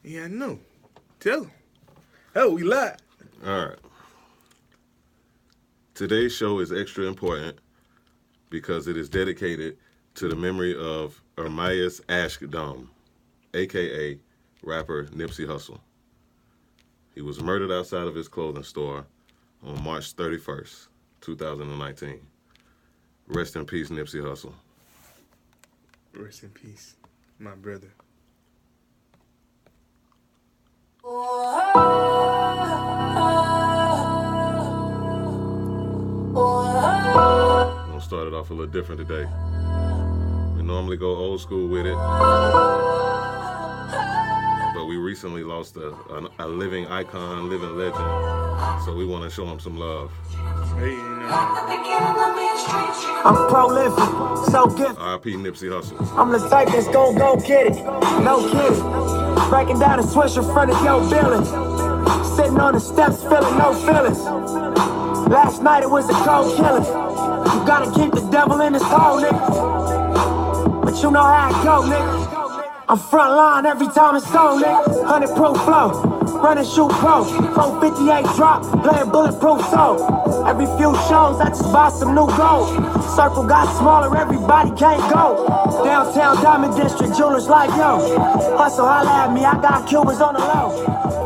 Yeah, I know. Tell him. Oh, we live. All right. Today's show is extra important because it is dedicated to the memory of Ermias Ashkdom, a.k.a. rapper Nipsey Hussle. He was murdered outside of his clothing store on March 31st, 2019. Rest in peace, Nipsey Hussle. Rest in peace, my brother. We're going to start it off a little different today. We normally go old school with it, but we recently lost a living icon, living legend, so we want to show him some love. Hey, I'm prolific, so gifted. R.I.P. Nipsey Hussle. I'm the type that's gon' go get it, no kidding. Breaking down a switch in front of your building. Sitting on the steps, feeling no feelings. Last night it was a cold killing. You gotta keep the devil in his hole, nigga. But you know how it go, nigga. I'm front line every time it's on, nigga. 100 proof flow. Running shoot pro, 458 drop, playing bulletproof soul. Every few shows, I just buy some new gold. Circle got smaller, everybody can't go. Downtown Diamond District, jewelers like yo. Hustle, holla at me, I got Cubans on the low.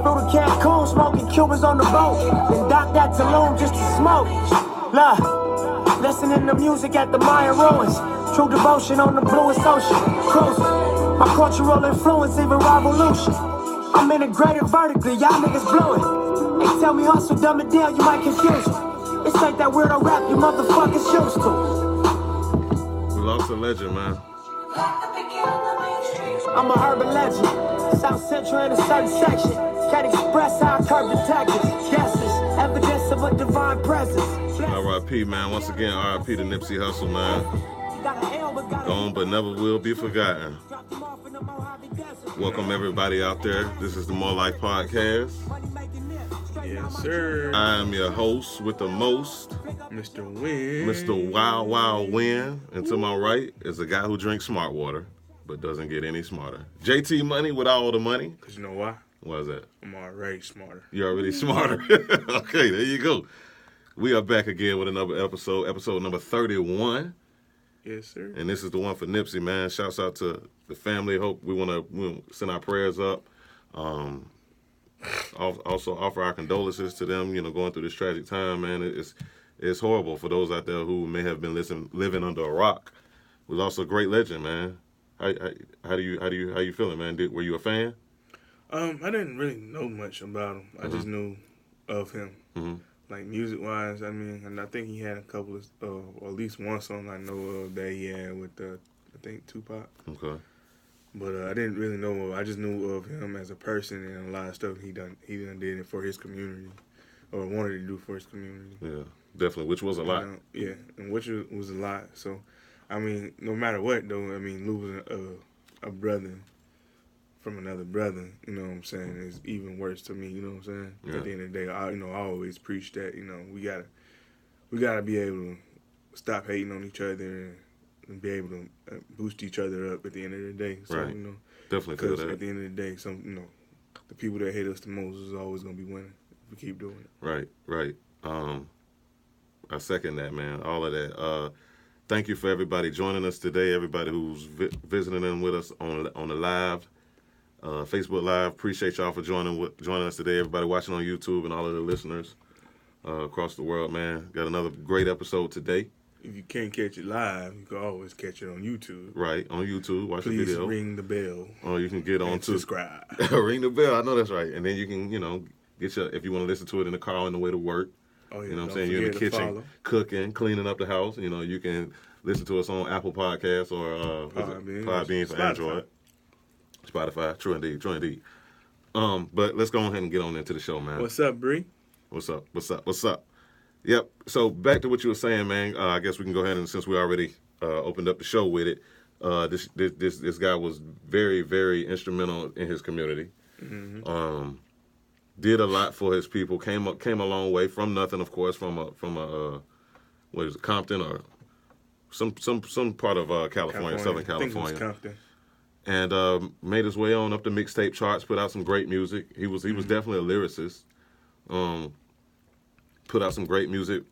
Through the Cancun, smoking Cubans on the boat. Then dock that Tulum just to smoke. Look, listening to music at the Mayan ruins. True devotion on the bluest ocean. Cruising, my cultural influence, even revolution. I'm integrated vertically, y'all niggas blew it. They tell me hustle, dumb it down, you might confuse me. It's like that weirdo rap you motherfuckers used to. We lost a legend, man. I'm a urban legend. South Central in a certain section. Can't express how I curb detectives. Guesses, evidence of a divine presence. R.I.P. man. Once again, R.I.P. to Nipsey Hussle, man. Gone but never will be forgotten. Welcome everybody out there. This is the MoreLife podcast. yes, sir. I am your host with the most, Mr. Win. Mr. Wild Wild Win. And to my right is a guy who drinks smart water, but doesn't get any smarter. JT Money with all the money. Because you know why? Why is that? I'm already smarter. You're already smarter. Okay, there you go. We are back again with another episode number 31. Yes, sir. And this is the one for Nipsey, man. Shouts out to the family. Hope we want to send our prayers up. Also offer our condolences to them, going through this tragic time, man. It's horrible for those out there who may have been living under a rock. Was also a great legend, man. How you feeling, man? Were you a fan? I didn't really know much about him. I just knew of him. Mm-hmm. Like music-wise, I mean, and I think he had a couple of, or at least one song I know of that he had with, I think, Tupac. Okay. But I didn't really know. I just knew of him as a person and a lot of stuff he done did it for his community, or wanted to do for his community. Yeah, definitely, which was a lot. Yeah, and which was a lot. So, I mean, no matter what, though, I mean, losing a brother from another brother, you know what I'm saying, is even worse to me, you know what I'm saying? Yeah. At the end of the day, I always preach that, we gotta be able to stop hating on each other and be able to boost each other up at the end of the day. So, Right. Definitely feel because that. at the end of the day, the people that hate us the most is always gonna be winning if we keep doing it. Right. I second that, man. All of that. Thank you for everybody joining us today. Everybody who's visiting in with us on the live. Facebook Live. Appreciate y'all for joining us today. Everybody watching on YouTube and all of the listeners across the world, man. Got another great episode today. If you can't catch it live, you can always catch it on YouTube. Right, on YouTube. Watch Please the video. ring the bell. Or you can get on to subscribe. Ring the bell. I know that's right. And then you can, get if you want to listen to it in the car on the way to work. Oh, yeah. You know what I'm saying? You're in the kitchen cooking, cleaning up the house. You can listen to us on Apple Podcasts or Podbean for Android. Spotify, true indeed. But let's go ahead and get on into the show, man. What's up, Bree? What's up? Yep. So back to what you were saying, man. I guess we can go ahead and, since we already opened up the show with it, this guy was very, very instrumental in his community. Mm-hmm. Did a lot for his people. Came a long way from nothing, of course, from a what is it, Compton or some part of California, Southern California. I think it was Compton. and made his way on up the mixtape charts. Put out some great music. He was definitely a lyricist. Put out some great music.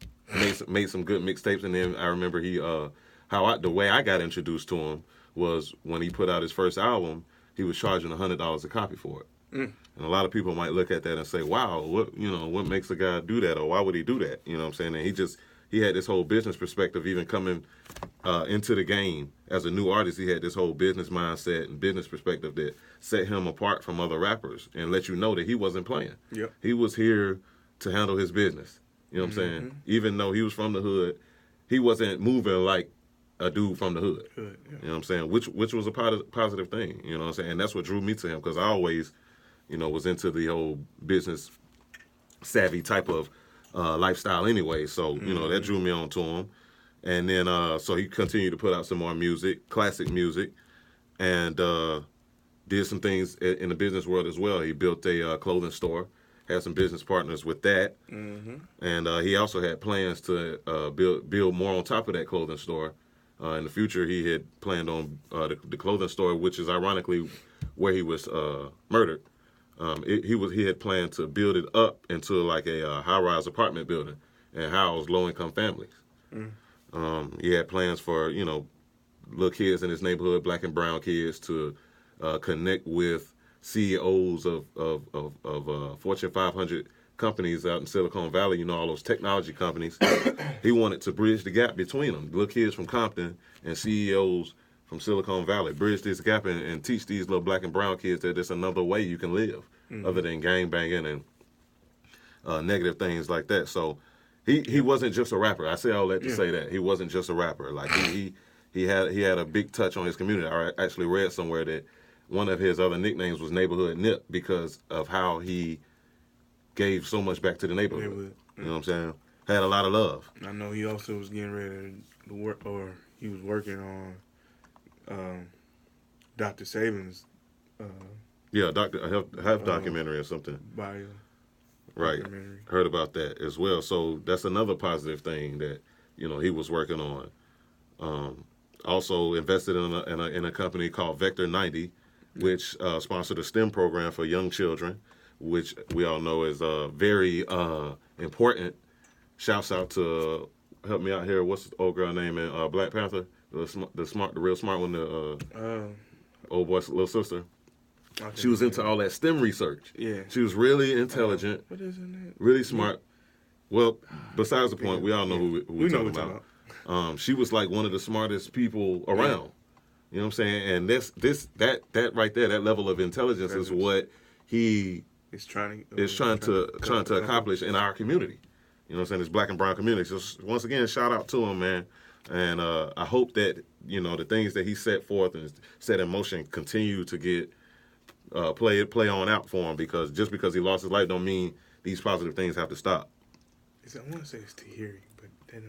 Made some good mixtapes, and then I remember the way I got introduced to him was when he put out his first album. He was charging $100 a copy for it. And a lot of people might look at that and say, wow, what makes a guy do that, or why would he do that? You know what I'm saying? And he had this whole business perspective, even coming into the game as a new artist. He had this whole business mindset and business perspective that set him apart from other rappers and let you know that he wasn't playing. Yep. He was here to handle his business. You know what I'm saying? Even though he was from the hood, he wasn't moving like a dude from the hood. Yeah. You know what I'm saying? Which was a positive thing. You know what I'm saying? And that's what drew me to him, because I always, was into the whole business savvy type of lifestyle anyway. So, that drew me on to him. And then, so he continued to put out some more music, classic music, and did some things in the business world as well. He built a clothing store, had some business partners with that. And he also had plans to build more on top of that clothing store. In the future, he had planned on the clothing store, which is ironically where he was murdered. He had planned to build it up into like a high-rise apartment building and house low-income families. He had plans for little kids in his neighborhood, black and brown kids, to connect with CEOs of Fortune 500 companies out in Silicon Valley. All those technology companies. He wanted to bridge the gap between them, little kids from Compton and CEOs from Silicon Valley. Bridge this gap and teach these little black and brown kids that there's another way you can live other than gang banging and negative things like that. So he wasn't just a rapper. I say all that to say that he wasn't just a rapper. Like he had a big touch on his community. I actually read somewhere that one of his other nicknames was Neighborhood Nip because of how he gave so much back to the neighborhood. You know what I'm saying? Had a lot of love. I know he also was getting ready to work, or he was working on Dr. Saban's health documentary or something. Bio. Right. Documentary. Heard about that as well. So that's another positive thing that he was working on. Also invested in a company called Vector 90, which sponsored a STEM program for young children, which we all know is very important. Shouts out to, help me out here, what's the old girl name in Black Panther? The real smart one, the old boy's little sister. Okay, she was into all that STEM research. Yeah. She was really intelligent. What is her name? Really smart. Well, besides the point, we all know who we're talking about. She was like one of the smartest people around. You know what I'm saying? And that right there, that level of intelligence is what he is trying to accomplish in our community. You know what I'm saying? This black and brown community. So once again, shout out to him, man. And I hope that the things that he set forth and set in motion continue to get play on out for him, because just because he lost his life don't mean these positive things have to stop. I want to say it's Tahiri, but I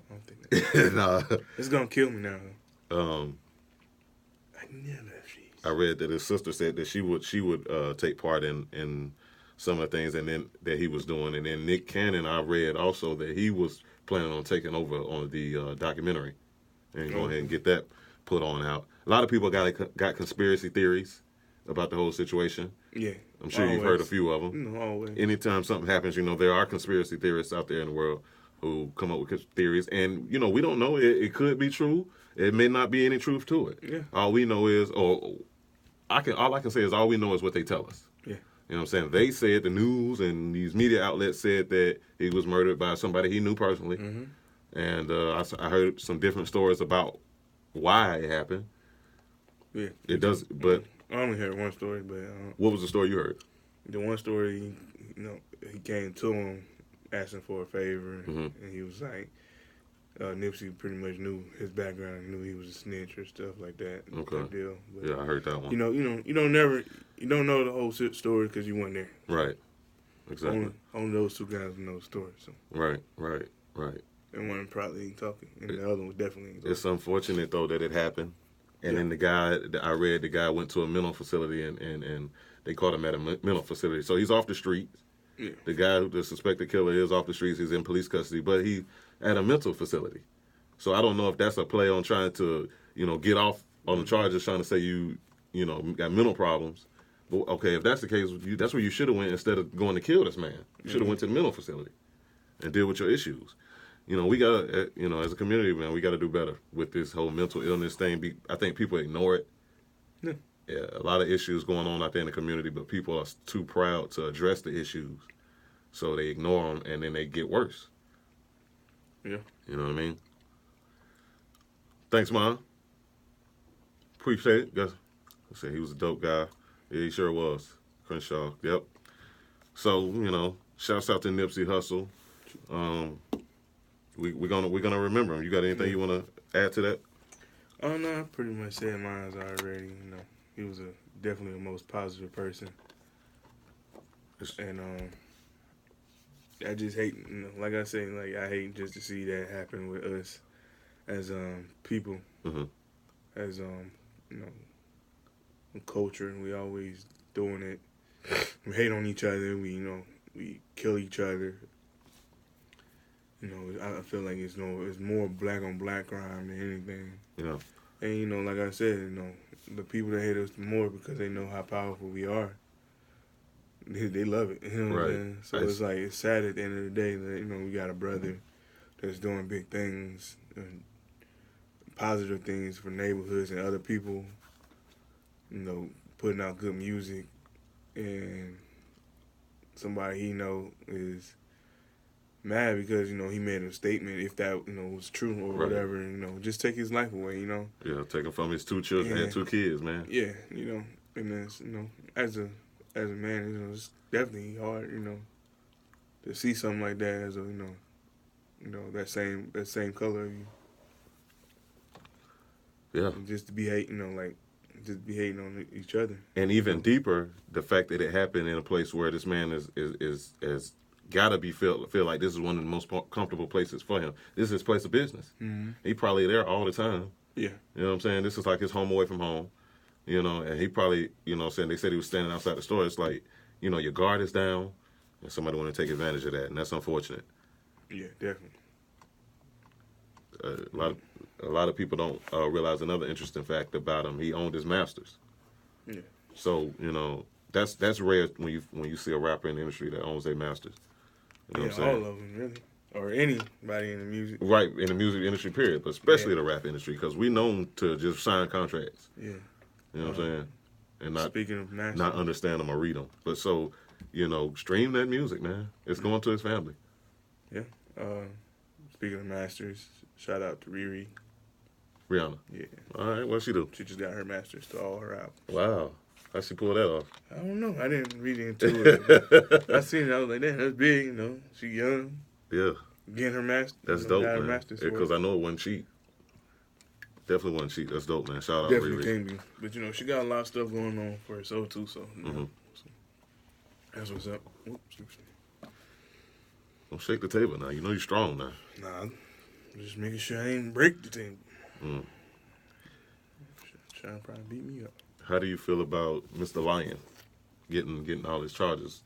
don't think that. Nah. It's gonna kill me now. I read that his sister said that she would take part in some of the things and then that he was doing, and then Nick Cannon, I read also that he was planning on taking over on the documentary and go ahead and get that put on out. A lot of people got conspiracy theories about the whole situation. Yeah, I'm sure you've heard a few of them. Always. Anytime something happens, there are conspiracy theorists out there in the world who come up with theories, and we don't know. It could be true. It may not be any truth to it. Yeah. All we know is, all I can say is, all we know is what they tell us. Yeah. You know what I'm saying? They said, the news and these media outlets said that he was murdered by somebody he knew personally. Mm-hmm. And I heard some different stories about why it happened. Yeah. It does, but I only heard one story, but what was the story you heard? The one story, he came to him asking for a favor, and he was like, Nipsey pretty much knew his background, knew he was a snitch or stuff like that. Okay. That deal. But, yeah, I heard that one. You don't know the whole story because you weren't there. Right. Exactly. Only those two guys know the story. So. Right. And one probably ain't talking, and the other one definitely ain't talking. It's unfortunate though that it happened. And then the guy went to a mental facility and they caught him at a mental facility. So he's off the streets. Yeah. The suspected killer is off the streets. He's in police custody, but he at a mental facility. So I don't know if that's a play on trying to, get off on the charges, trying to say you got mental problems. But okay, if that's the case, that's where you should have went instead of going to kill this man. You should have went to the mental facility and deal with your issues. We got to, as a community, man, we got to do better with this whole mental illness thing. I think people ignore it. Yeah. Yeah, a lot of issues going on out there in the community, but people are too proud to address the issues. So they ignore them, and then they get worse. Yeah. You know what I mean? Thanks, Mom. Appreciate it. Guess I said he was a dope guy. Yeah, he sure was. Crenshaw. Yep. So, shouts out to Nipsey Hussle. We're gonna remember him. You got anything you want to add to that? Oh no, I pretty much said mine already. He was definitely the most positive person, and I just hate, like I say, like I hate just to see that happen with us as people, as culture, and we always doing it. We hate on each other. We kill each other. I feel like it's more black on black crime than anything. Yeah. And like I said, the people that hate us more because they know how powerful we are. They love it. You know what I'm saying? So it's like it's sad at the end of the day that we got a brother that's doing big things and positive things for neighborhoods and other people. Putting out good music, and somebody he know is mad because he made a statement, if that was true or whatever, just take his life away. Yeah, take him from his 2 children and 2 kids, man. Yeah, and it's as a man, it's definitely hard, to see something like that as a that same color of you. Yeah, and just to be hating, just be hating on each other. And even deeper, the fact that it happened in a place where this man is gotta be feel like this is one of the most comfortable places for him. This is his place of business. Mm-hmm. He probably there all the time. Yeah. You know what I'm saying? This is like his home away from home. And he probably, saying they said he was standing outside the store. It's like, your guard is down, and somebody want to take advantage of that, and that's unfortunate. Yeah, definitely. A lot of people don't realize another interesting fact about him. He owned his masters. Yeah. So that's rare when you see a rapper in the industry that owns their masters. You know what I'm saying? All of them, really. Or anybody in the music. Right, in the music industry, period. But especially the rap industry, because we known to just sign contracts. Yeah. You know what I'm saying? And not, speaking of masters, not understand them or read them. But so, stream that music, man. It's going to his family. Yeah. Speaking of masters, shout out to Riri. Rihanna. Yeah. All right, what'd she do? She just got her masters to all her albums. Wow. How'd she pull that off? I don't know. I didn't read into it. I seen it. I was like, that's big, She young. Yeah. Getting her master. That's dope, man. Because I know it wasn't cheap. Definitely wasn't cheap. That's dope, man. Shout out Definitely Riri. can be. But, she got a lot of stuff going on for herself, too. So, so that's what's up. Oops. Don't shake the table now. You're strong now. Nah, I'm just making sure I ain't break the table. Trying to probably beat me up. How do you feel about Mr. Lion getting all his charges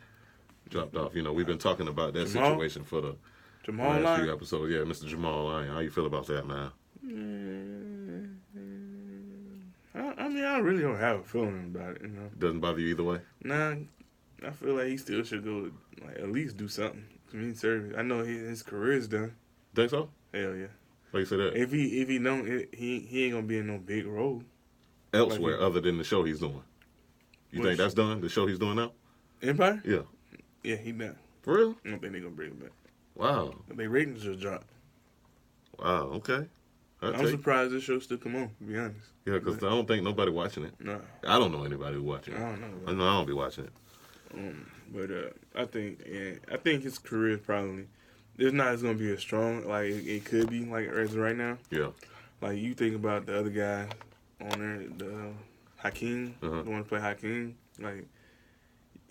dropped off? We've been talking about that situation for the last few episodes. Yeah, Mr. Jamal Lion. How you feel about that, man? I really don't have a feeling about it. Doesn't bother you either way? Nah, I feel like he still should go, at least do something. Community service. I know his career is done. Think so? Hell yeah. Why you say that? If he don't, he ain't gonna be in no big role elsewhere other than the show he's doing. You think that's done? The show he's doing now? Empire? Yeah. Yeah, he done. For real? I don't think they're gonna bring him back. Wow. Their ratings just dropped. Wow. Okay. I'm surprised this show still come on, to be honest. Yeah, because I don't think nobody watching it. No. I don't know anybody who watching it. I don't know. I know I don't be watching it. But I think his career is probably, it's not gonna be as strong like it could be like as right now. Yeah. Like you think about the other guy on there, the Hakeem, the one who played Hakeem. Like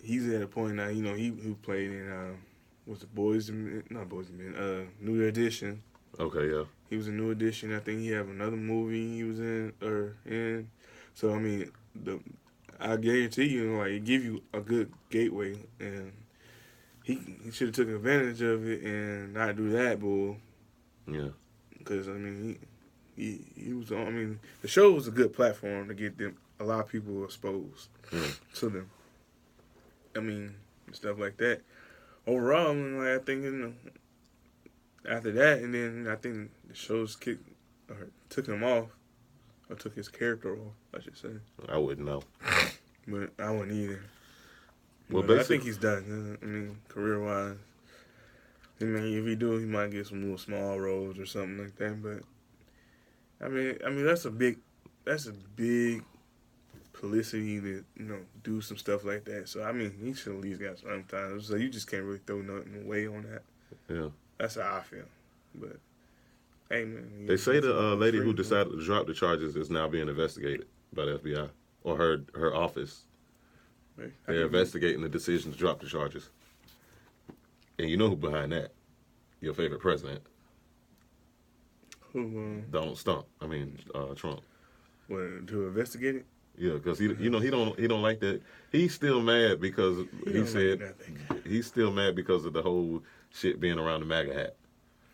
he's at a point now. He who played in what's the New Edition. Okay. Yeah. He was a New Edition. I think he have another movie he was in. So I mean I guarantee you, it give you a good gateway, and he should have taken advantage of it and not do that bull. Yeah. Because he was on. The show was a good platform to get them a lot of people were exposed to them. I mean, stuff like that. Overall, I mean, like, I think, you know, after that, and then I think the shows took him off, or took his character off, I should say. I wouldn't know. But I wouldn't either. Well, but I think he's done. I mean, career-wise. I mean, if he do, he might get some little small roles or something like that. But I mean, that's a big publicity to, you know, do some stuff like that. So I mean, he should at least got some time. So you just can't really throw nothing away on that. Yeah, that's how I feel. But hey, man, they say the lady who decided to drop the charges is now being investigated by the FBI or her office. They're investigating the decision to drop the charges. And you know who behind that? Your favorite president. Who? Donald Trump. What, to investigate it? Yeah, because he don't like that. He's still mad because he's still mad because of the whole shit being around the MAGA hat.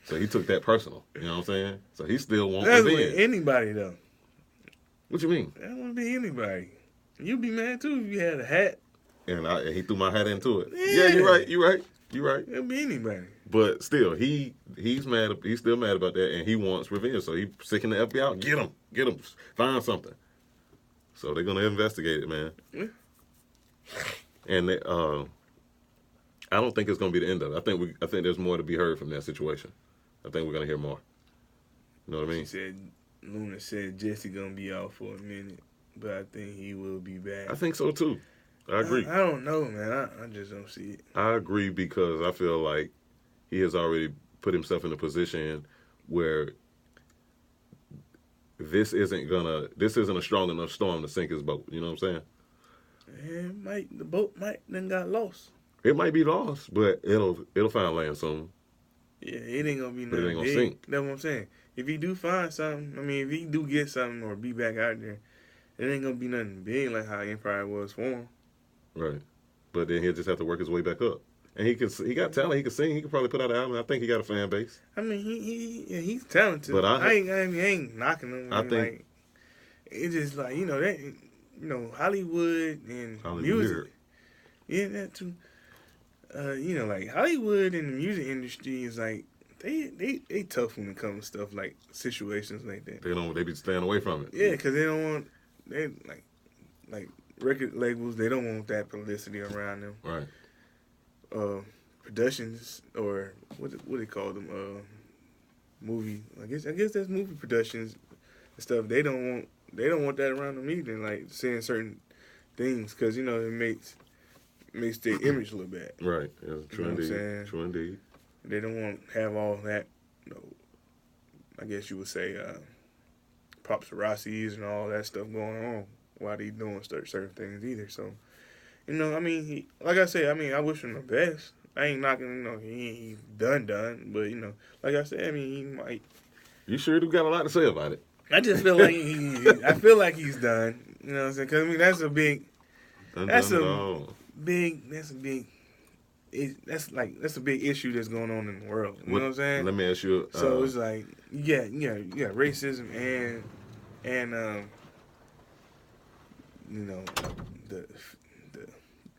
So he took that personal. You know what I'm saying? So he still wants revenge. That's with anybody though. What you mean? That won't be anybody. You'd be mad too if you had a hat. And he threw my hat into it. Yeah, you're right. It'll be anybody. But still, he's mad. He's still mad about that, and he wants revenge. So he's seeking the FBI out. Get him, find something. So they're gonna investigate it, man. Yeah. And they, I don't think it's gonna be the end of it. I think there's more to be heard from that situation. I think we're gonna hear more. You know what I mean? Luna said Jussie gonna be out for a minute, but I think he will be back. I think so too. I agree. I don't know, man. I just don't see it. I agree because I feel like he has already put himself in a position where this isn't a strong enough storm to sink his boat. You know what I'm saying? The boat might then got lost. It might be lost, but it'll find land soon. Yeah, it ain't gonna be nothing. It ain't gonna sink. That's what I'm saying. If he do find something, I mean, if he do get something or be back out there, it ain't gonna be nothing big like how Empire was for him. Right, but then he'll just have to work his way back up. And he got talent. He can sing. He could probably put out an album. I think he got a fan base. I mean, he's talented. But I ain't knocking him. I think like, it's just like Hollywood and music. Yeah, that too. Like Hollywood and the music industry is like they tough when it comes to stuff like situations like that. They be staying away from it. Yeah, because they like record labels. They don't want that publicity around them. Right. Productions or what they call them? Movie. I guess that's movie productions and stuff. They don't want that around them either. Like saying certain things because it makes their image look bad. Right. Yeah, true indeed. True indeed. They don't want to have all that. I guess you would say paparazzi's and all that stuff going on while they doing certain things either. So. I mean, like I said, I wish him the best. I ain't knocking, he's done, but, like I said, I mean, he might. You sure do got a lot to say about it. I just feel like he's done. You know what I'm saying? Because, I mean, that's a big issue that's going on in the world. You know what I'm saying? Let me ask you. So it's like, you got racism and the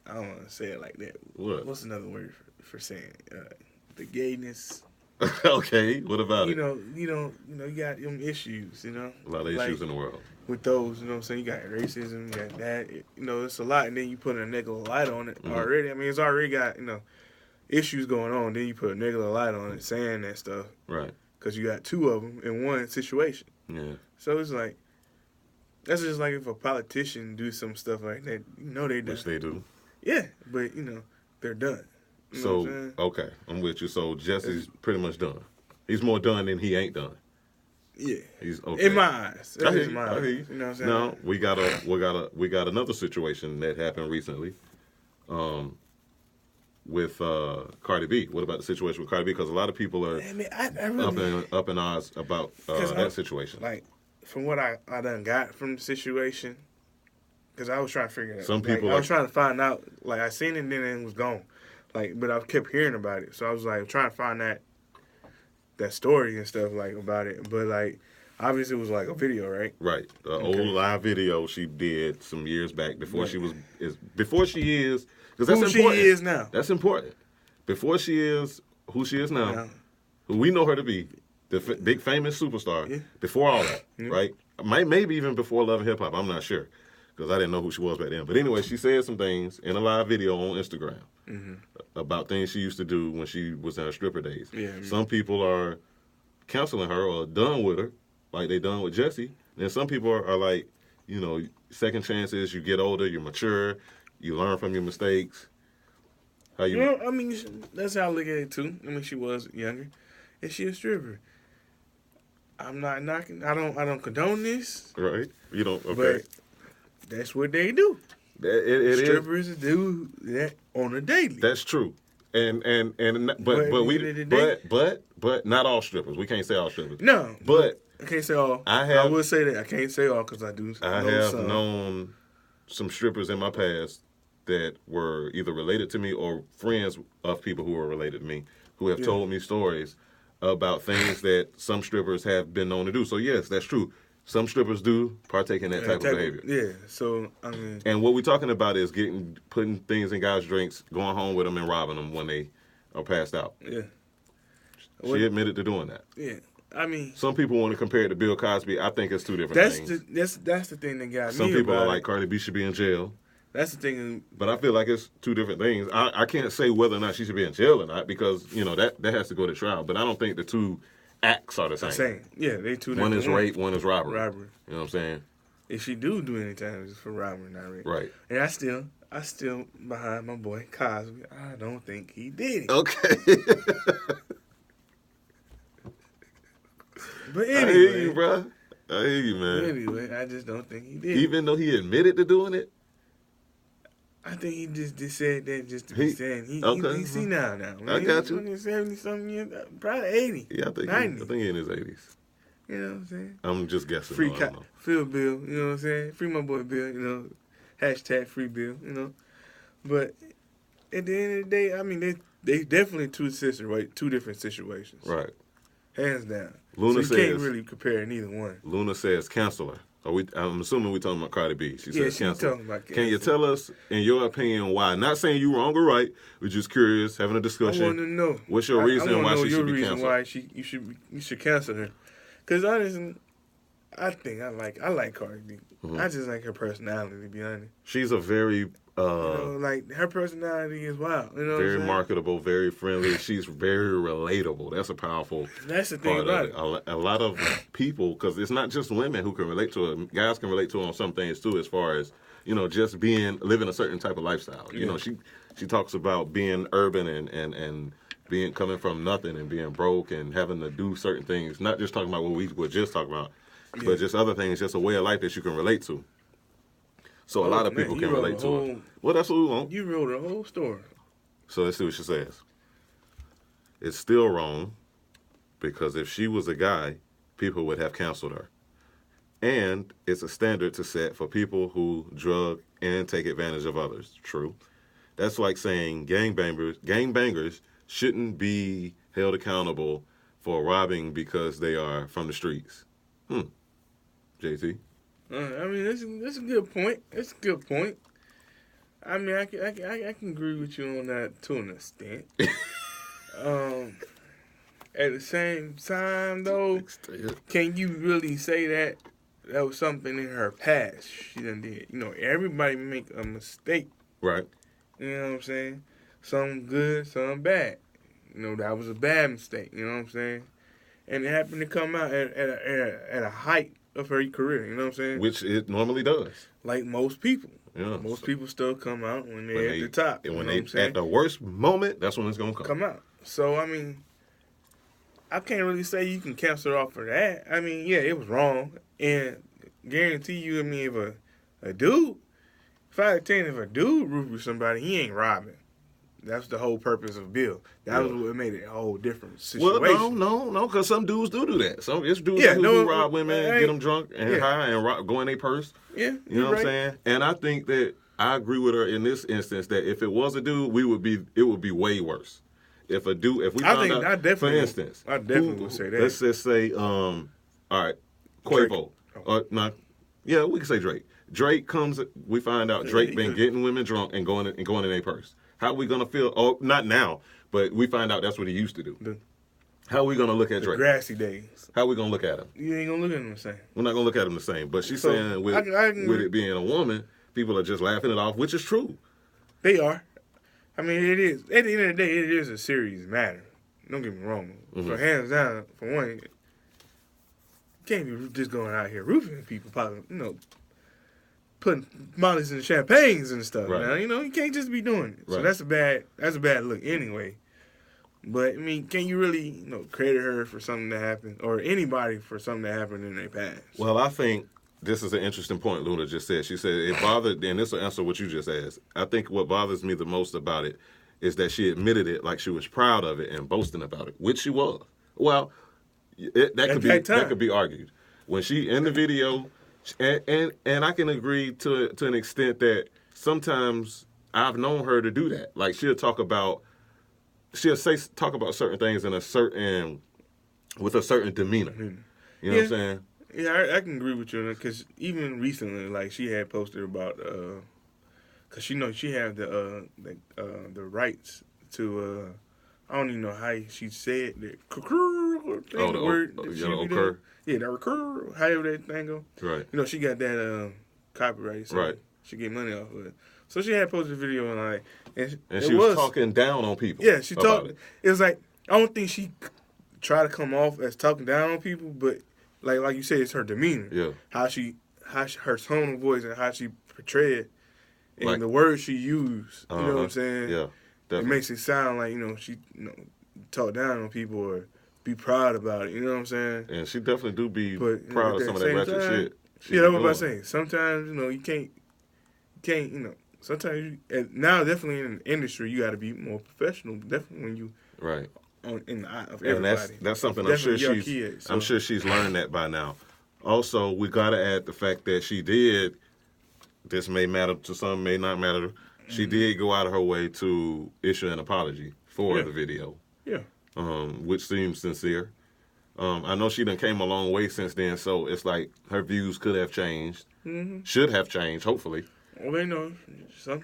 I don't want to say it like that. What? What's another word for saying the gayness? Okay, what about it? You got them issues. A lot of issues in the world with those. You know what I'm saying? You got racism, you got that. It's a lot, and then you put a negative light on it already. I mean, it's already got issues going on. Then you put a negative light on it, saying that stuff. Right. Because you got two of them in one situation. Yeah. So it's like that's just like if a politician do some stuff like that. They do. Which they do. Yeah, but they're done. So okay, I'm with you. So Jesse's pretty much done. He's more done than he ain't done. Yeah, he's okay. In my eyes. I hear you. You know what I'm saying? Now we got another situation that happened recently, with Cardi B. What about the situation with Cardi B? Because a lot of people are up in arms about that situation. Like from what I done got from the situation. Because I was trying to figure it out. Some people I was trying to find out. Like, I seen it and then it was gone. Like, but I kept hearing about it. So I was, like, trying to find that story and stuff, like, about it. But, like, Obviously, it was like a video, right? Right. The old live video she did some years back before she is, because that's important. Who she is now. That's important. Before she is who she is now, who we know her to be, the big famous superstar, before all that, right? Maybe even before Love and Hip Hop, I'm not sure, because I didn't know who she was back then. But anyway, she said some things in a live video on Instagram about things she used to do when she was in her stripper days. Yeah, some people are counseling her or done with her, like they done with Jussie. And some people are like, you know, second chances, you get older, you mature, you learn from your mistakes. I mean, that's how I look at it too. I mean, she was younger. Is she a stripper? I'm not knocking. I don't condone this. Right. You don't. Okay. But that's what they do. Strippers do that on a daily. That's true. But not all strippers. We can't say all strippers. No. But I can't say all. I will say that I can't say all because I do. I have known some strippers in my past that were either related to me or friends of people who were related to me who have told me stories about things that some strippers have been known to do. So yes, that's true. Some strippers do partake in that type of behavior. Yeah. So I mean, and what we're talking about is putting things in guys' drinks, going home with them, and robbing them when they are passed out. Yeah. She admitted to doing that. Yeah. I mean, some people want to compare it to Bill Cosby. I think it's two different things. That's the thing that got me. Some people are like, Cardi B should be in jail. That's the thing. But I feel like it's two different things. I can't say whether or not she should be in jail or not because, you know, that has to go to trial. But I don't think the two acts are the same. Yeah, they two different. One is rape, one is robbery. Robbery. You know what I'm saying? If she do any time, it's for robbery, not rape. Right. And I still behind my boy Cosby. I don't think he did it. Okay. But anyway. I hear you, bro. I hear you, man. Anyway, I just don't think he did. Even though he admitted to doing it? I think he just said that just to be saying. He's senile now. Man. I got you. He's 70-something years, probably 80. Yeah, I think 90. I think he's in his 80s. You know what I'm saying? I'm just guessing. Free Phil Bill, you know what I'm saying? Free my boy Bill, you know. # free Bill, you know. But at the end of the day, I mean, they definitely two different situations. Right. Hands down. Luna so you can't really compare neither one. Luna says cancel her. I'm assuming we're talking about Cardi B. She says cancel. Talking about cancel. Can you tell us, in your opinion, why? Not saying you wrong or right. We're just curious, having a discussion. I want to know. What's your reason why she should be canceled? Why you should cancel her? Because honestly, I think I like Cardi B. I just like her personality, to be honest. She's a very like her personality is wild. You know, very marketable, very friendly. She's very relatable. That's a powerful. That's the thing about it. A lot of people, because it's not just women who can relate to her. Guys can relate to her on some things too, as far as just living a certain type of lifestyle. You know, she talks about being urban and being coming from nothing and being broke and having to do certain things. Not just talking about what we were just talking about, but just other things. Just a way of life that you can relate to. So a lot of people can relate to it. Well, that's what we want. You wrote a whole story. So let's see what she says. It's still wrong because if she was a guy, people would have canceled her. And it's a standard to set for people who drug and take advantage of others. True. That's like saying gangbangers shouldn't be held accountable for robbing because they are from the streets. JT? I mean, that's a good point. That's a good point. I mean, I can agree with you on that to an extent. At the same time, though, can you really say that was something in her past she done did? Everybody make a mistake. Right. You know what I'm saying? Some good, some bad. That was a bad mistake. You know what I'm saying? And it happened to come out at a height of her career, you know what I'm saying? Which it normally does. Like most people. Yeah. Most people still come out when they're at the top. And when they at the worst moment, that's when it's going to come out. So, I mean, I can't really say you can cancel her off for that. I mean, yeah, it was wrong. And guarantee you, I mean, if a dude, 5 out of 10, if a dude roofies somebody, he ain't robbing. That's the whole purpose of Bill. That was what made it a whole different situation. Well, no, because some dudes do that. It's dudes who rob women, get them drunk and high and go in their purse. Yeah, you know what I'm saying? And I think that I agree with her in this instance that if it was a dude, it would be way worse. If we found out, for instance, I definitely would say that. Let's just say, all right, Quavo. Or not. Yeah, we can say Drake. Drake comes. We find out Drake been getting women drunk and going in their purse. How are we gonna feel? Oh, not now, but we find out that's what he used to do. How are we gonna look at Drake? Grassy days. How are we gonna look at him? You ain't gonna look at him the same. We're not gonna look at him the same. But she's saying with it being a woman, people are just laughing it off, which is true. They are. I mean, it is. At the end of the day, it is a serious matter. Don't get me wrong. So hands down, for one, you can't be just going out here roofing people, putting mollies in champagnes and stuff. Right. Now, you can't just be doing it. So that's a bad look anyway. But I mean, can you really, credit her for something that happened, or anybody for something that happened in their past? Well, I think this is an interesting point Luna just said. She said it bothered, and this will answer what you just asked. I think what bothers me the most about it is that she admitted it like she was proud of it and boasting about it, which she was. Well, that could be argued. When she in the video, and I can agree to an extent that sometimes I've known her to do that. Like she'll talk about certain things with a certain demeanor. You know what I'm saying? Yeah, I can agree with you on that, because even recently, like, she had posted about, because she had the rights to, I don't even know how she said that, word. Yeah, that recur, however that thing go. Right. She got that copyright, so right. She get money off of it. So she had posted a video and she was talking down on people. Yeah, she talked. It was like, I don't think she tried to come off as talking down on people, but like you said, it's her demeanor. Yeah. Her tone of voice and how she portrayed it, and the words she used. You know what I'm saying? Yeah. Definitely. It makes it sound like she talk down on people or be proud about it. You know what I'm saying? And she definitely do be proud of some of that ratchet shit. Yeah, that's what I'm about to say. Sometimes you can't. Sometimes now definitely in the industry you got to be more professional. Definitely when you in the eye of everybody. And that's something I'm sure she's learned that by now. Also, we got to add the fact that she did. This may matter to some, may not matter. She did go out of her way to issue an apology for the video. Yeah. Which seems sincere. I know she done came a long way since then, so it's like her views could have changed, should have changed, hopefully. Well, they know some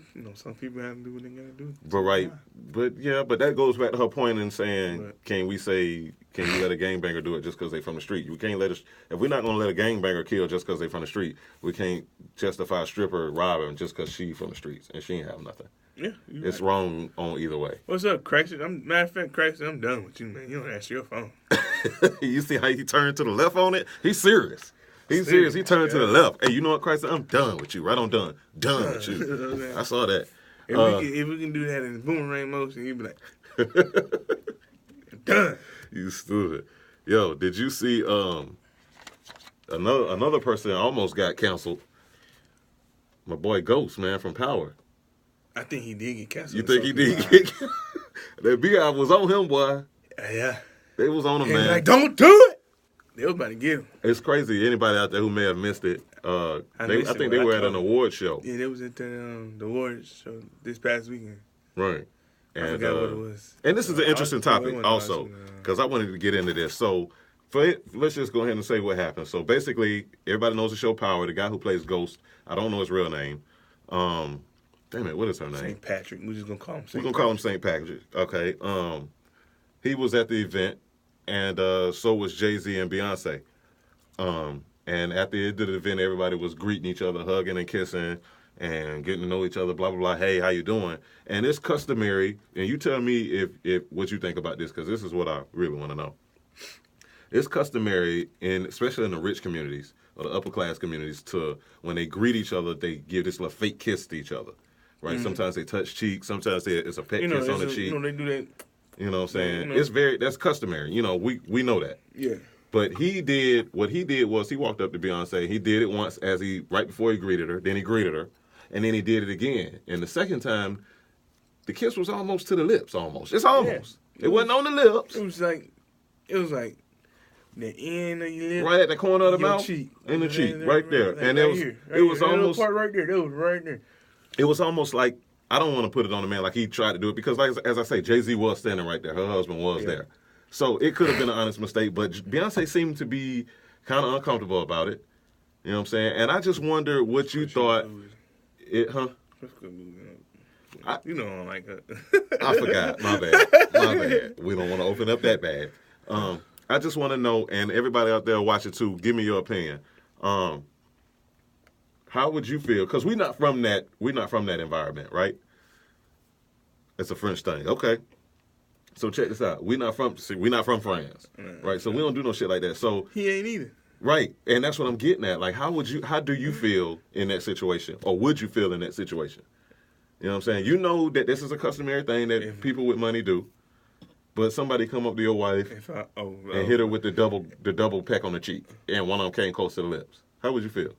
people have to do what they gotta do. But that goes back to her point in saying, can you let a gangbanger do it just because they from the street? We can't if we're not gonna let a gangbanger kill just because they from the street, we can't justify a stripper robbing just because she from the streets and she ain't have nothing. Yeah, it's wrong on either way. What's up, Craxton? Matter of fact, Craxton, I'm done with you, man. You don't answer your phone. You see how he turned to the left on it? He's serious. He's serious. He turned to the left. Hey, you know what, Craxton? I'm done with you. Right on done. Done with you. I saw that. If we can do that in boomerang motion, you'd be like, done. You stupid. Yo, did you see another person almost got canceled? My boy Ghost, man, from Power. I think he did get canceled. You think he did get canceled? That B.I. was on him, boy. Yeah. They was on him, man. Like, don't do it. They was about to get him. It's crazy. Anybody out there who may have missed it, I think they were at an award show. Yeah, they was at the awards show this past weekend. Right. And I forgot what it was. And this is an interesting topic also, because I wanted to get into this. So let's just go ahead and say what happened. So basically, everybody knows the show Power. The guy who plays Ghost, I don't know his real name. Damn it, what is her name? St. Patrick. We're just going to call him St. Patrick. We're going to call him St. Patrick. Okay. He was at the event, and so was Jay-Z and Beyonce. And at the end of the event, everybody was greeting each other, hugging and kissing, and getting to know each other, blah, blah, blah. Hey, how you doing? And it's customary, and you tell me if what you think about this, because this is what I really want to know. It's customary, especially in the rich communities, or the upper class communities, to when they greet each other, they give this little fake kiss to each other. Right? Mm-hmm. Sometimes they touch cheeks. Sometimes it's a pet kiss on the cheek. They do that. You know what I'm saying? That's customary. We know that. Yeah. But what he did was he walked up to Beyonce. He did it once right before he greeted her. Then he greeted her. And then he did it again. And the second time, the kiss was almost to the lips, almost. It's almost. Yeah. It wasn't on the lips. It was like the end of your lip. Right at the corner of the mouth. Cheek. In the cheek, right there. And it was almost. Part right there. That was right there. It was almost like, I don't want to put it on the man like he tried to do it, because as I say, Jay-Z was standing right there. Her husband was there. So it could have been an honest mistake, but Beyonce seemed to be kind of uncomfortable about it. You know what I'm saying? And I just wonder what you thought. That's good movie. You know I don't like that. I forgot. My bad. We don't want to open up that bag. I just want to know, and everybody out there watching too, give me your opinion. How would you feel? Because we're not from that environment, right? It's a French thing. Okay. So check this out. We're not from France, right? So we don't do no shit like that. So he ain't either. Right. And that's what I'm getting at. Like, how do you feel in that situation? Or would you feel in that situation? You know what I'm saying? You know that this is a customary thing that people with money do. But somebody come up to your wife and hit her with the double peck on the cheek, and one of them came close to the lips. How would you feel?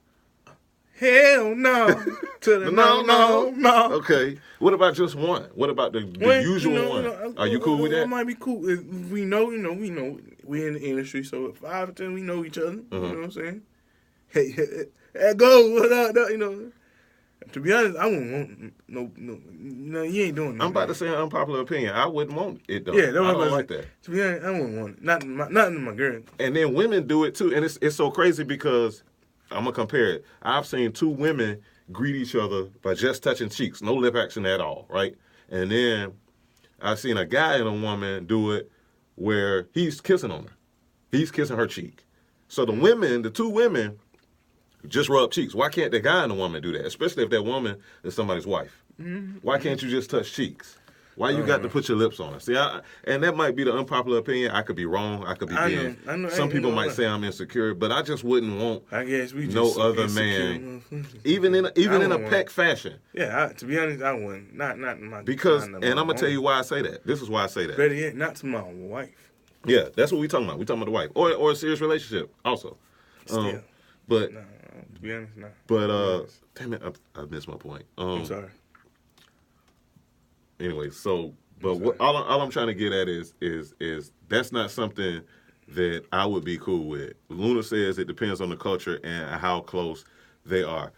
Hell no. To the no. Okay. What about just one? What about the usual one? Are you cool with that? It might be cool. We know, we in the industry, so at 5 or 10, we know each other. You know what I'm saying? Hey, go, what up, you know. To be honest, I wouldn't want no, you ain't doing that. I'm about to say an unpopular opinion. I wouldn't want it though. Yeah, I don't like that. To be honest, I wouldn't want it. Not in my girl. And then women do it too, and it's so crazy because I'm gonna compare it. I've seen 2 women greet each other by just touching cheeks, no lip action at all, right? And then I've seen a guy and a woman do it where he's kissing on her. He's kissing her cheek. So the 2 women just rub cheeks. Why can't the guy and the woman do that? Especially if that woman is somebody's wife. Mm-hmm. Why can't you just touch cheeks? Why you got to put your lips on her? See, and that might be the unpopular opinion. I could be wrong. I could be being. Some people might say I'm insecure, but I just wouldn't want no other man, even in a peck fashion. Yeah, to be honest, I wouldn't. Not in my. Because, and I'm gonna tell you why I say that. This is why I say that. Better yet, not to my wife. Yeah, that's what we talking about. We talking about the wife or a serious relationship also. Still, but no, to be honest, no. But damn it, I missed my point. I'm sorry. Anyway, so but all I'm trying to get at is that's not something that I would be cool with. Luna says it depends on the culture and how close they are.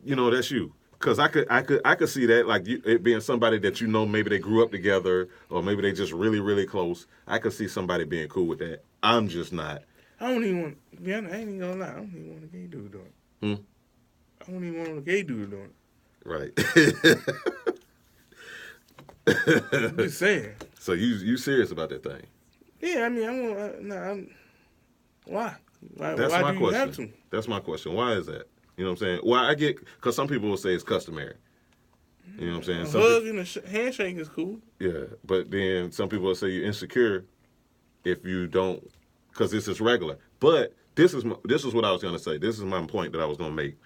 You know, that's you. Because I could see that, like it being somebody that maybe they grew up together or maybe they just really, really close. I could see somebody being cool with that. I'm just not. I don't even want, to be honest, I ain't even gonna lie, I don't even want a gay dude doing it. I don't even want a gay dude doing it. Right. I'm just saying. So you serious about that thing? Yeah, I mean, why? That's why my do question. You have to? That's my question. Why is that? You know what I'm saying? Well, I get, because some people will say it's customary. You know what I'm saying? A hug and a handshake is cool. Yeah, but then some people will say you're insecure if you don't, because this is regular. But this is what I was going to say. This is my point that I was going to make.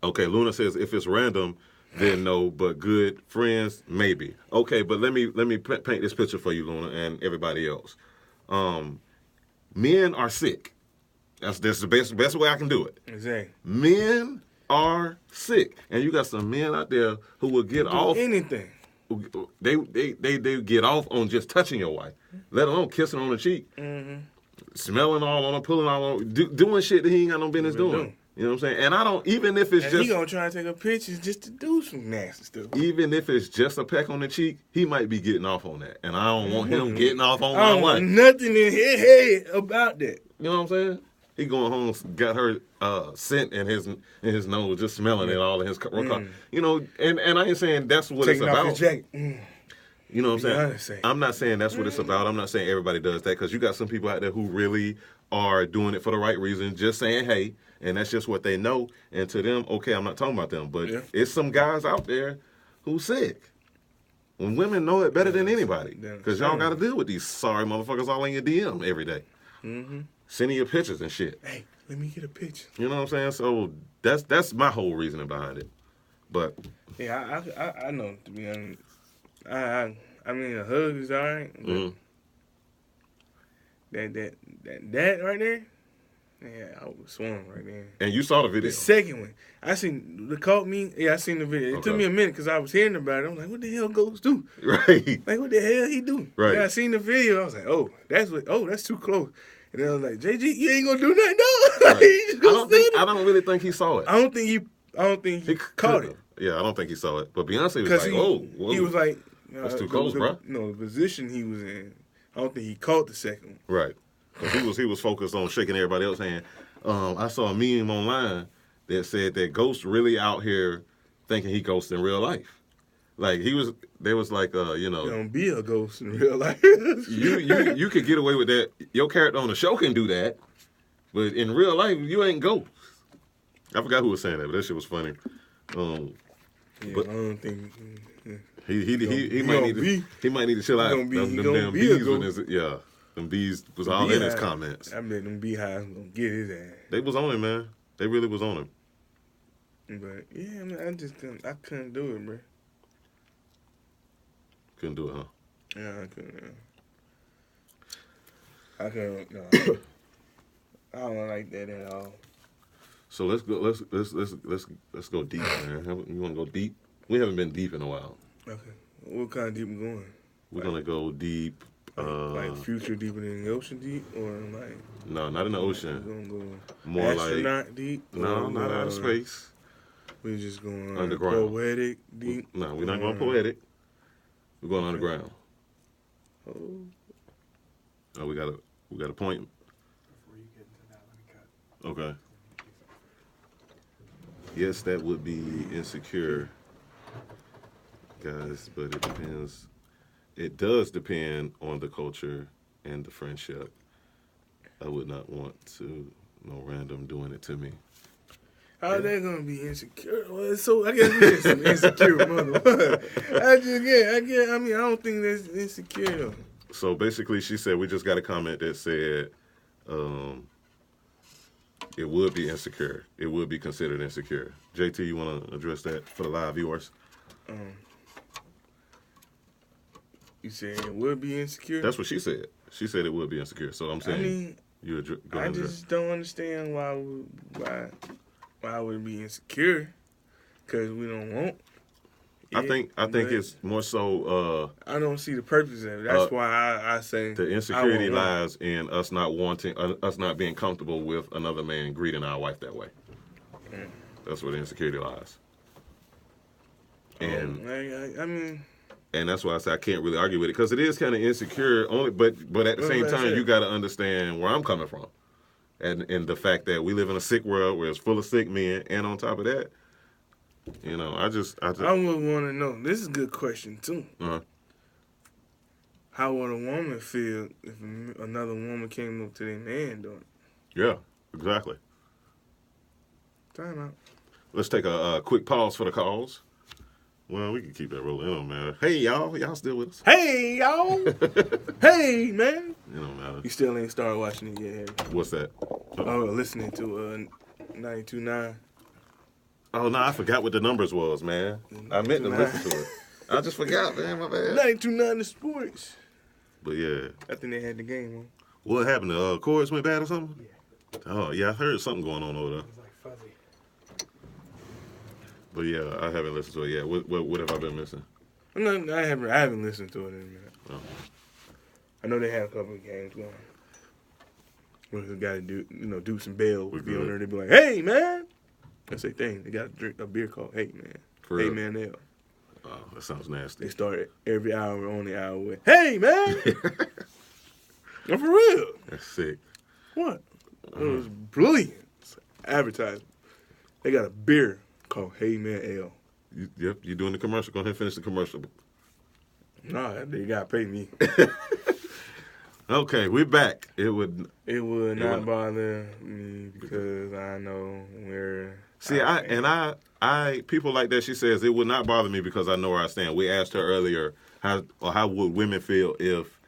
Okay, Luna says if it's random, then no, but good friends, maybe. Okay, but let me paint this picture for you, Luna, and everybody else. Men are sick. That's the best way I can do it. Exactly. Men are sick, and you got some men out there who will get off anything. They get off on just touching your wife, let alone kissing on the cheek, smelling all on her, pulling all on, doing shit that he ain't got no business doing. You know what I'm saying? And I don't, even if it's he gonna try to take a picture just to do some nasty stuff. Even if it's just a peck on the cheek, he might be getting off on that, and I don't want him getting off on my wife. I don't want nothing in his head about that. You know what I'm saying? He going home, got her scent in his nose, just smelling it all in his car. You know, and I ain't saying that's what taking it's about. Off his jacket. You know what I'm saying? I'm not saying that's what it's about. I'm not saying everybody does that, because you got some people out there who really are doing it for the right reason, just saying hey, and that's just what they know. And to them, okay, I'm not talking about them, but it's some guys out there who's sick. When women know it better than anybody, because y'all got to deal with these sorry motherfuckers all in your DM every day. Sending you pictures and shit. Hey, let me get a picture. You know what I'm saying? So that's my whole reasoning behind it. But yeah, I know, to be honest. I mean, a hug is all right. That right there, yeah, I was swung right there. And you saw the video. The second one, I seen I seen the video. It took me a minute because I was hearing about it. I'm like, what the hell goes do? Right. Like, what the hell he do? Right. And I seen the video. I was like, that's too close. And then I was like, JG, you ain't gonna do nothing, no. Right. I don't really think he saw it. I don't think he caught it. Yeah, I don't think he saw it. But Beyonce was like, whoa. He was like, that's too close, bro. No, the position he was in, I don't think he caught the second one. Right. Because he was focused on shaking everybody else's hand. I saw a meme online that said that Ghost really out here thinking he ghosts in real life. Like there was like You don't be a ghost in real life. you could get away with that. Your character on the show can do that, but in real life you ain't ghost. I forgot who was saying that, but that shit was funny. But I don't think he might need to chill out. Them damn bees them bees was all in his comments. I bet them beehives gonna get his ass. They was on him, man. They really was on him. But yeah, man, I couldn't do it, bro. Couldn't do it, huh? Yeah, I couldn't. I couldn't. No, I don't like that at all. So let's go. Let's go deep, man. You want to go deep? We haven't been deep in a while. Okay. What kind of deep we going? We're gonna go deep. Like future deeper than the ocean deep, or like? No, not in the ocean. We're gonna go more astronaut like deep. No, not out of space. We're just going underground. Poetic deep. No, we're not going poetic. We're going underground. Oh, we got a point. Before you get into that, let me cut. Okay. Yes, that would be insecure, guys, but it depends. It does depend on the culture and the friendship. I would not want no random doing it to me. How they gonna be insecure? Well, so I guess we just some insecure motherfucker. I mean, I don't think that's insecure though. So basically, she said we just got a comment that said it would be insecure. It would be considered insecure. JT, you want to address that for the live viewers? You said it would be insecure? That's what she said. She said it would be insecure. So I'm saying, I mean, I just don't understand why would it be insecure? Because we don't want. I think it's more so. I don't see the purpose of it. That's why I say the insecurity lies in us not wanting, us not being comfortable with another man greeting our wife that way. That's where the insecurity lies. And I mean. And that's why I say I can't really argue with it because it is kind of insecure. But at the same time, you got to understand where I'm coming from, and the fact that we live in a sick world where it's full of sick men, and on top of that, I would want to know. This is a good question too. Uh-huh. How would a woman feel if another woman came up to their man doing it? Yeah, exactly. Time out. Let's take a quick pause for the calls. Well, we can keep that rolling. It don't matter. Hey, y'all still with us? Hey, y'all. Hey, man. It don't matter. You still ain't started watching it yet. What's that? Oh, listening to 92.9. Oh, no, I forgot what the numbers was, man. I meant to listen to it. I just forgot, man. My bad. 92.9 the sports. But yeah. I think they had the game on. What happened? The chords went bad or something? Yeah. Oh, yeah, I heard something going on over there. It was like fuzzy. But yeah, I haven't listened to it yet. What have I been missing? I haven't listened to it in a minute. Oh. I know they had a couple of games going. When the guy do some bail would be on there. They'd be like, "Hey, man," that's their thing. They got a beer called "Hey, man." For Hey, real? man, ale. Oh, that sounds nasty. They start every hour on the hour with, "Hey, man." No, for real. That's sick. What? It was brilliant. It's advertising. They got a beer called Hey Man Ale. Yep, you doing the commercial. Go ahead and finish the commercial. Nah, they gotta pay me. Okay, we're back. It would not bother me because I know where. See, I people like that. She says it would not bother me because I know where I stand. We asked her earlier how would women feel if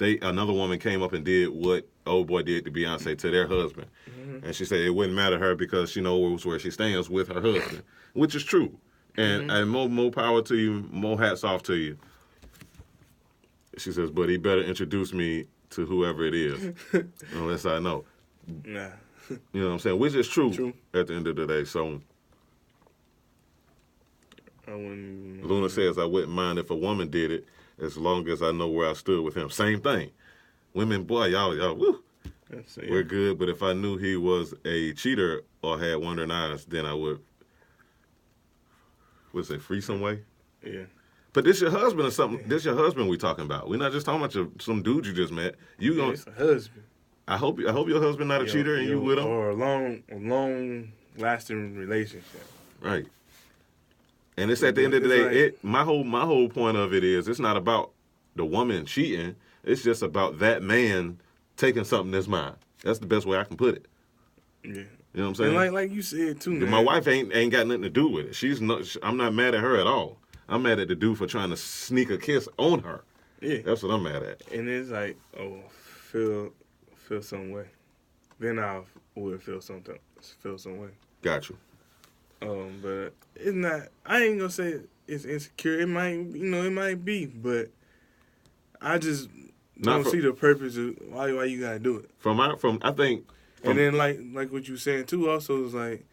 another woman came up and did what old boy did to Beyonce to their husband. Mm-hmm. And she said it wouldn't matter to her because she knows where she stands with her husband, which is true. And more power to you, more hats off to you. She says, but he better introduce me to whoever it is, unless I know. Nah. You know what I'm saying? Which is true at the end of the day. So Luna says, I wouldn't mind if a woman did it as long as I know where I stood with him. Same thing. Women, boy, y'all, woo. We're good, but if I knew he was a cheater or had wandering eyes, then I would free some way? Yeah. But this your husband or something. This your husband we talking about. We're not just talking about some dude you just met. You gonna? It's a husband. I hope your husband not a cheater and you with him. Or a long lasting relationship. Right. And it's at the end of the day. My whole point of it is it's not about the woman cheating. It's just about that man taking something that's mine. That's the best way I can put it. Yeah. You know what I'm saying? And like you said too, man. My wife ain't got nothing to do with it. I'm not mad at her at all. I'm mad at the dude for trying to sneak a kiss on her. Yeah. That's what I'm mad at. And it's like, feel some way. Then I would feel some way. Got you. But it's not. I ain't gonna say it's insecure. It might be, but I just don't see the purpose of why you gotta do it. I think. And then like what you saying too. Also, is like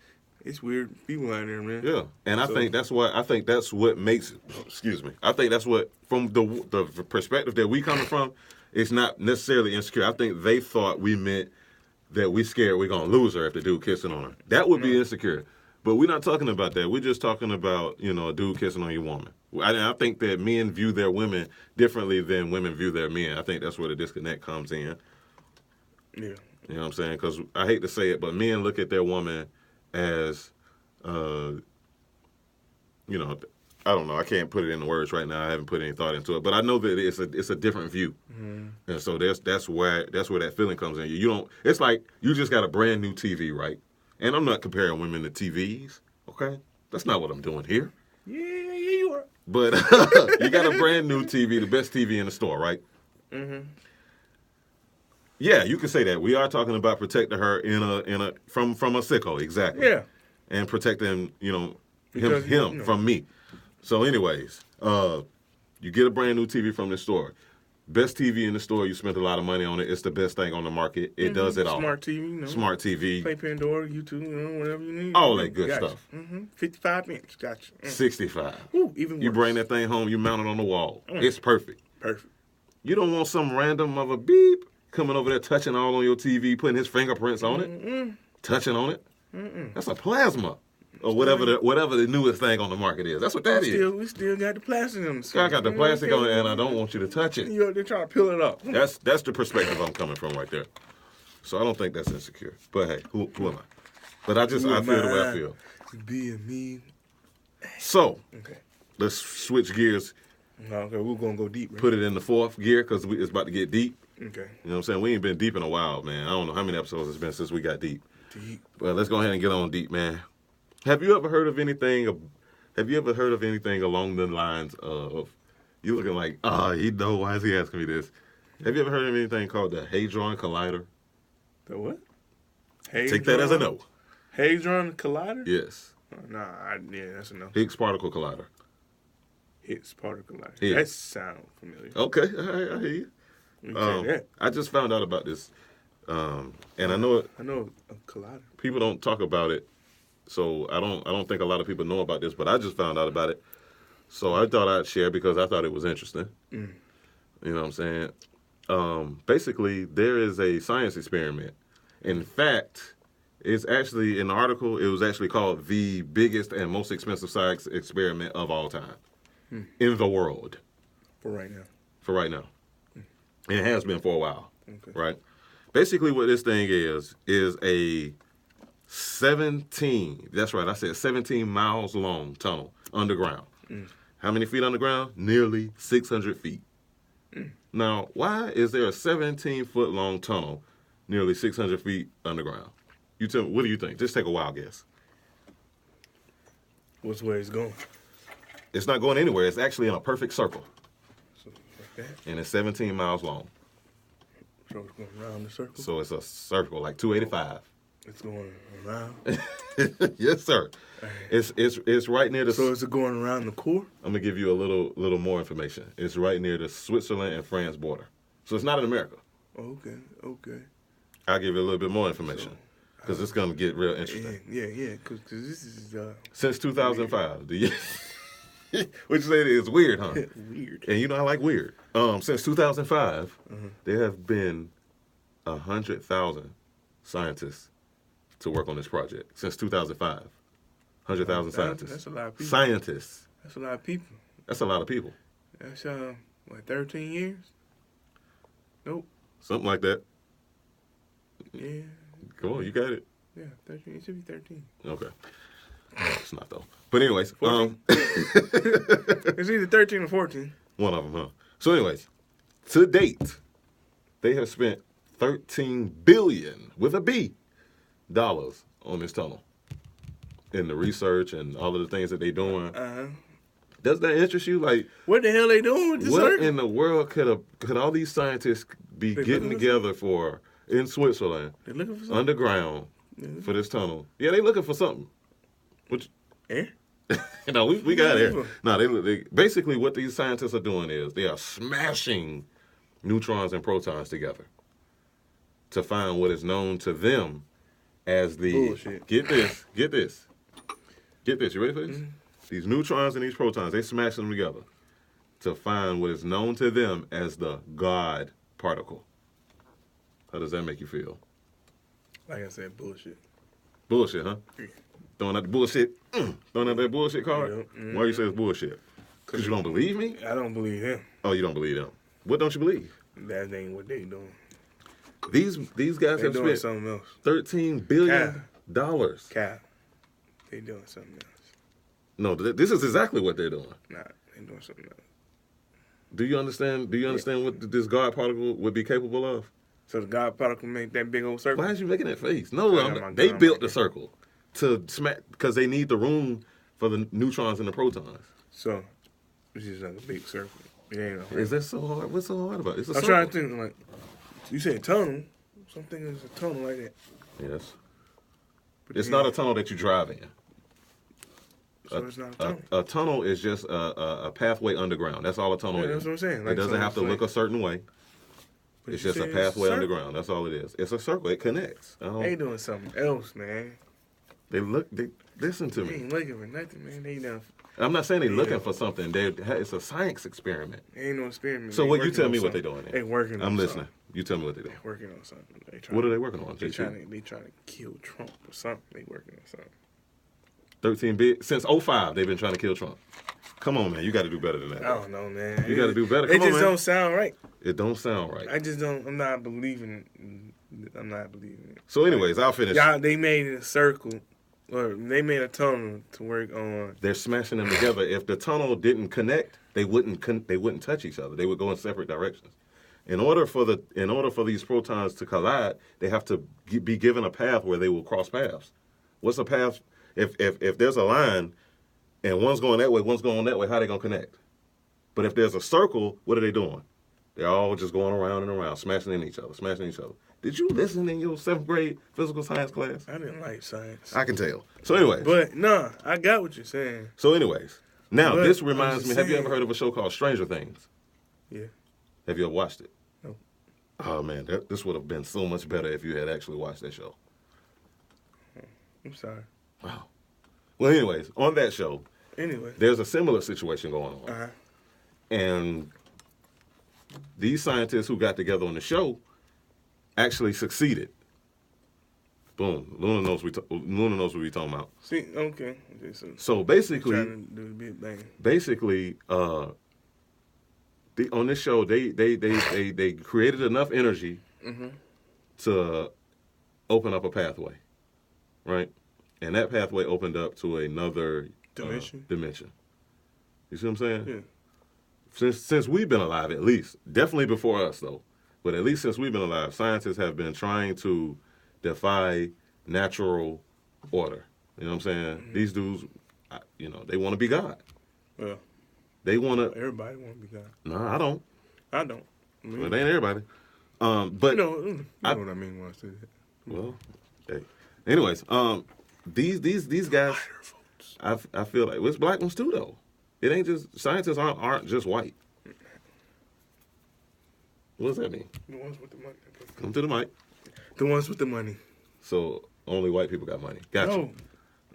it's weird people out there, man. Yeah, and I think that's what makes. Excuse me. I think that's what from the perspective that we coming from. It's not necessarily insecure. I think they thought we meant that we scared we're gonna lose her if the dude kissing on her. That would be insecure. But we're not talking about that. We're just talking about, a dude kissing on your woman. I think that men view their women differently than women view their men. I think that's where the disconnect comes in. Yeah. You know what I'm saying? Because I hate to say it, but men look at their woman as, I don't know. I can't put it into words right now. I haven't put any thought into it. But I know that it's a different view. Mm-hmm. And so that's where that feeling comes in. It's like you just got a brand new TV, right? And I'm not comparing women to TVs, okay? That's not what I'm doing here. Yeah, you are. But you got a brand new TV, the best TV in the store, right? Mm-hmm. Yeah, you can say that. We are talking about protecting her from a sicko, exactly. Yeah. And protecting, him from me. So anyways, you get a brand new TV from the store. Best TV in the store, you spent a lot of money on it. It's the best thing on the market. It does it all. Smart TV, Smart TV. Play Pandora, YouTube, whatever you need. All that good stuff. 55 inch, gotcha. 65. Ooh, even worse. You bring that thing home, you mount it on the wall. It's perfect. Perfect. You don't want some random mother beep coming over there touching all on your TV, putting his fingerprints on it, touching on it. That's a plasma. Or whatever the newest thing on the market is. That's what that is. We still got the plastic on the I got the plastic on it, and I don't want you to touch it. They're trying to peel it off. That's the perspective I'm coming from right there. So I don't think that's insecure. But hey, who am I? But I feel the way I feel. Being me. So, let's switch gears. Okay, we're going to go deep. Right? Put it in the fourth gear because it's about to get deep. Okay. You know what I'm saying? We ain't been deep in a while, man. I don't know how many episodes it's been since we got deep. But let's go ahead and get on deep, man. Have you ever heard of anything along the lines of, you looking like, why is he asking me this? Have you ever heard of anything called the Hadron Collider? The what? Take that as a no. Hadron Collider? Yes. That's a no. Higgs Particle Collider. Higgs Particle Collider. Yeah. That sounds familiar. Okay, I hear you. I just found out about this, and I know a collider. People don't talk about it. So I don't think a lot of people know about this, but I just found out about it. So I thought I'd share because I thought it was interesting. You know what I'm saying? Basically, there is a science experiment. In fact, it's actually in the article, it was actually called the biggest and most expensive science experiment of all time in the world. For right now. And it has been for a while. Okay. Right? Basically, what this thing is a 17 miles long tunnel underground. How many feet underground? Nearly 600 feet. Now, why is there a 17-foot long tunnel nearly 600 feet underground? You tell me, what do you think? Just take a wild guess. What's where it's going? It's not going anywhere. It's actually in a perfect circle. So, like that? And it's 17 miles long. So it's going around the circle? So it's a circle, like 285. It's going around? Yes, sir. It's right near the... So is it going around the core? I'm going to give you a little more information. It's right near the Switzerland and France border. So it's not in America. Okay. I'll give you a little bit more information because it's going to get real interesting. Yeah, because this is... Since 2005. What you say is weird, huh? Weird. And you know I like weird. Since 2005, there have been 100,000 scientists to work on this project since 2005. 100,000 scientists. That's a lot of people. Scientists. That's a lot of people. That's a lot of people. That's 13 years? Nope. Something like that. Yeah. Come on, you got it. Yeah, 13. It should be 13. Okay. It's not though. But anyways, it's either 13 or 14. One of them, huh? So anyways, to date, they have spent $13 billion with a B dollars on this tunnel. In the research and all of the things that they're doing. Does that interest you? Like, what the hell they doing with this What circle? in the world could all these scientists be getting together for in Switzerland? They looking for something? Underground for this tunnel. Yeah, they looking for something. Which, air? we got air. No, they basically what these scientists are doing is they are smashing neutrons and protons together to find what is known to them as the bullshit. Get this. You ready for this? Mm-hmm. These neutrons and these protons, they smash them together to find what is known to them as the God particle. How does that make you feel? Like I said, bullshit. Bullshit, huh? Yeah. Throwing out the bullshit. Throwing out that bullshit card? Yep. Mm-hmm. Why you say it's bullshit? Because you don't believe me? I don't believe him. Oh, you don't believe them. What don't you believe? That ain't what they doing. These guys They have doing spent something else. $13 billion. Cap. They doing something else. No, this is exactly what they're doing. Nah, they doing something else. Do you understand what this God particle would be capable of? So the God particle make that big old circle? Why is you making that face? No, they built the circle to smack because they need the room for the neutrons and the protons. So it's just like a big circle. It ain't no Is that so hard? What's so hard about it? It's a I'm circle. trying to think, like, you said tunnel. So I'm thinking it's a tunnel like that. Yes. But It's then- not a tunnel that you drive in. So it's not a tunnel. A tunnel is just a pathway underground. That's all a tunnel is. That's what I'm saying. It Like, doesn't so have to it's look like- a certain way. But It's you just a said pathway circle. underground. That's all it is. It's a circle. It connects. They doing something else, man. They listen to They me. ain't looking for nothing, man. They done. I'm not saying they're looking for something. It's a science experiment. Ain't no experiment. So They what you working tell on me what something. they're doing? They working. I'm on listening. something. You tell me what they're doing. They working on something. What are they working on? They JT? trying to kill Trump or something. They working on something. 13 bit since 2005 they've been trying to kill Trump. Come on, man, you got to do better than that. I don't know, man. You got to do better. It Come on, just man. don't sound right. It don't sound right. I just don't. I'm not believing it. So, anyways, I'll finish. Y'all, they made a circle, or they made a tunnel to work on. They're smashing them together. If the tunnel didn't connect, they wouldn't touch each other. They would go in separate directions. In order for these protons to collide, they have to be given a path where they will cross paths. What's a path? If there's a line and one's going that way, one's going that way, how are they gonna connect? But if there's a circle, what are they doing? They're all just going around and around, smashing each other. Did you listen in your 7th grade physical science class? I didn't like science. I can tell. So anyways. But no, I got what you're saying. So anyways. Now, But this I'm reminds me, just have you saying- ever heard of a show called Stranger Things? Yeah. Have you ever watched it? No. Oh, man, this would have been so much better if you had actually watched that show. I'm sorry. Wow. Well, anyways, on that show, Anyway. there's a similar situation going on. Uh-huh. And these scientists who got together on the show actually succeeded. Boom. Luna knows what we're talking about. See, okay. So basically, trying to do the Big Bang. On this show, they created enough energy to open up a pathway, right? And that pathway opened up to another Dimension. You see what I'm saying? Yeah. Since we've been alive, at least, definitely before us though, but at least since we've been alive, scientists have been trying to defy natural order. You know what I'm saying? Mm-hmm. These dudes, they want to be God. Well, They want to. everybody want to be God. No, I don't. I don't. I mean, Well, they ain't everybody. But you know what I mean when I say that. well, hey. Anyways, these guys, I feel like it's black ones too though. It ain't just scientists aren't just white. What does that mean? The ones with the money. Come to the mic. The ones with the money. So only white people got money. Gotcha.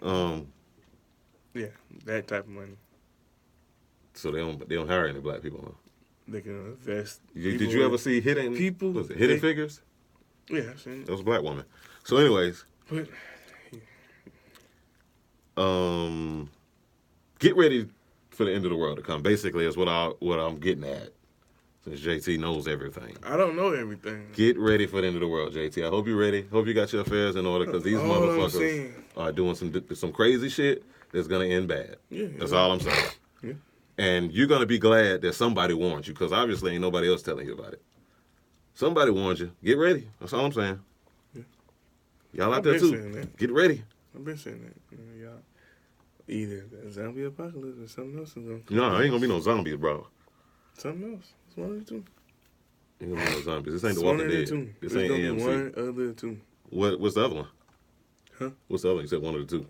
No. Yeah, that type of money. So they don't hire any black people. Huh? They can invest. Did you ever see Hidden people? Was it Hidden Figures? Yeah, I've seen it. That was a black woman. So anyways, But get ready for the end of the world to come? Basically, is what I'm getting at. Since JT knows everything. I don't know everything. Get ready for the end of the world, JT. I hope you're ready. Hope you got your affairs in order because these motherfuckers are doing some crazy shit that's going to end bad. Yeah, that's all I'm saying. Yeah. And you're going to be glad that somebody warned you because obviously ain't nobody else telling you about it. Somebody warned you. Get ready. That's all I'm saying. Yeah. Y'all out there too. Get ready. I've been saying that. Y'all. Either a zombie apocalypse or something else is going to No, ain't going to be no zombies, bro. Something else. It's one of the two. Ain't gonna be no zombies. This ain't The Walking Dead. This ain't AMC. One of the two. What's the other one? Huh? What's the other one? You said one of the two.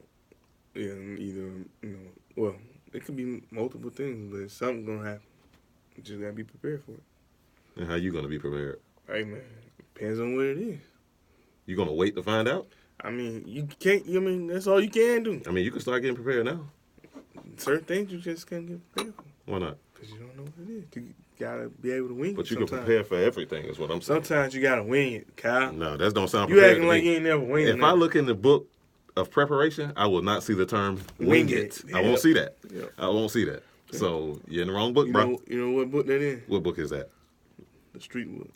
Yeah, either, well, it could be multiple things, but something's gonna happen. You just gotta be prepared for it. And how you gonna be prepared? Hey, man. Depends on what it is. You gonna wait to find out? I mean, you can't, that's all you can do. I mean, you can start getting prepared now. Certain things you just can't get prepared for. Why not? Because you don't know what it is. You gotta be able to wing it. But you can prepare for everything, is what I'm saying. Sometimes you gotta wing it, Kyle. No, that don't sound prepared. You acting like you ain't never winged it. If I look in the book of preparation, I will not see the term wing it. Yeah. I won't see that. Yeah. I won't see that. Yeah. So you're in the wrong book, bro. You know what book that is? What book is that? The street book.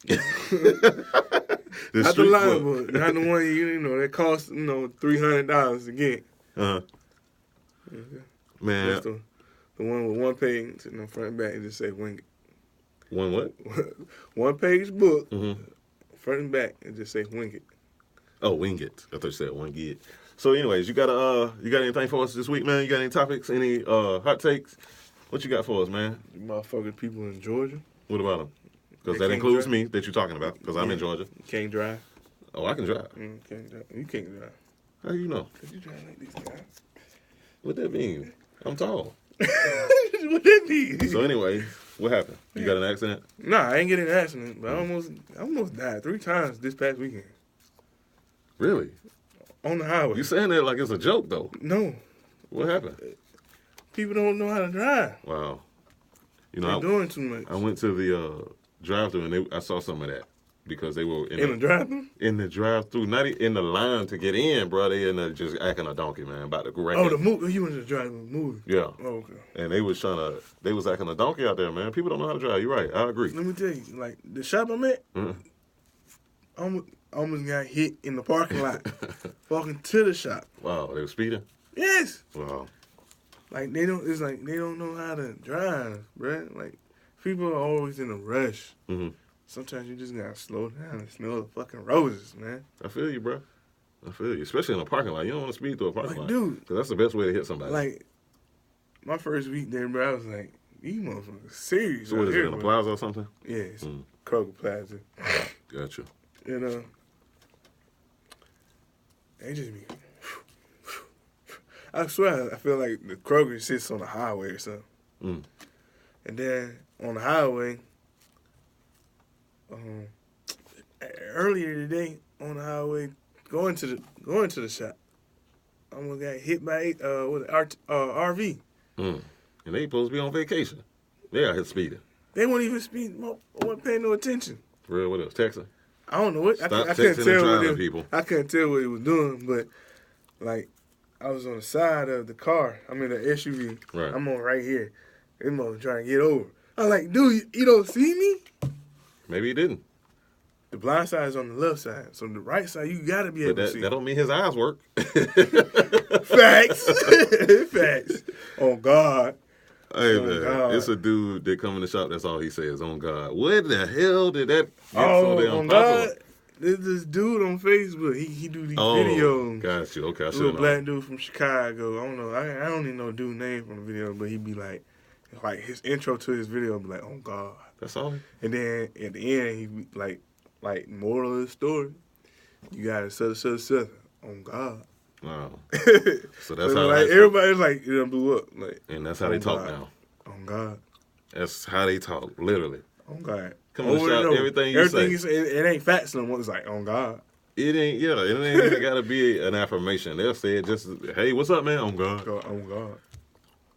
Not the line book. Not the one that costs $300 to get. Uh-huh. Yeah. Man. That's the one with one page in the front and back and just say wing it. One what? One page book, front and back, and just say wing it. Oh, wing it. I thought you said wing it. So anyways, you got anything for us this week, man? You got any topics, any hot takes? What you got for us, man? You motherfucking people in Georgia. What about them? Because that includes me that you're talking about, because I'm in Georgia. You can't drive. Oh, I can drive. Can't drive. You can't drive. How do you know? Because you drive like these guys. What that mean? I'm tall. What that mean? So anyway, what happened? You got an accident? Nah, I ain't get in an accident, but I almost died 3 times this past weekend. Really? On the highway. You saying that like it's a joke, though? No. What happened? People don't know how to drive. Wow. They're doing too much. I went to the drive-thru and I saw some of that because they were in the drive-thru? In the drive-thru. Not in the line to get in, bro. They in there just acting a donkey, man, about to wreck the movie. You went to the drive-thru movie? Yeah. Oh, okay. And they was acting a donkey out there, man. People don't know how to drive. You're right. I agree. Let me tell you, like, the shop I'm at, almost got hit in the parking lot walking to the shop. Wow, they were speeding? Yes. Wow. Like, they don't know how to drive, bruh. Like, people are always in a rush. Mm-hmm. Sometimes you just gotta slow down and smell the fucking roses, man. I feel you, bro. I feel you. Especially in a parking lot. You don't want to speed through a parking lot. Dude. Because that's the best way to hit somebody. Like, my first week there, bro, I was like, these motherfuckers serious. So what is it, in a plaza or something? Yeah, it's Kroger Plaza. Gotcha. And, they just be... I swear, I feel like the Kroger sits on the highway or something. Mm. And then on the highway, earlier today on the highway, going to the shop, I almost got hit by a RV. Mm. And they supposed to be on vacation. They out here speeding. They weren't even speeding. Wasn't paying no attention. For real? What else? Texting? I don't know what. I couldn't tell I couldn't tell what he was doing, but like I was on the side of the car. I'm in the SUV. Right. I'm on right here. This mother trying to get over. I'm like, dude, you don't see me? Maybe he didn't. The blind side is on the left side, so the right side you gotta be able to see. That don't mean his eyes work. Facts, facts. On God. Hey man, it's a dude that come in the shop. That's all he says. On God. What the hell did that? On God. There's this dude on Facebook. He do these videos. Got you. Okay, I should know. Little black dude from Chicago. I don't know. I don't even know dude's name from the video, but he be like his intro to his video be like, "On God." That's all. And then at the end, he be like moral of the story. You gotta such on God. Wow. So that's how like everybody's like blew up. Like, and that's how they talk now. On God. That's how they talk, literally. On God. Come on, shout everything you say. It ain't facts no more. It's like on God. It ain't even gotta be an affirmation. They'll say it just, hey, what's up, man? On God. On God.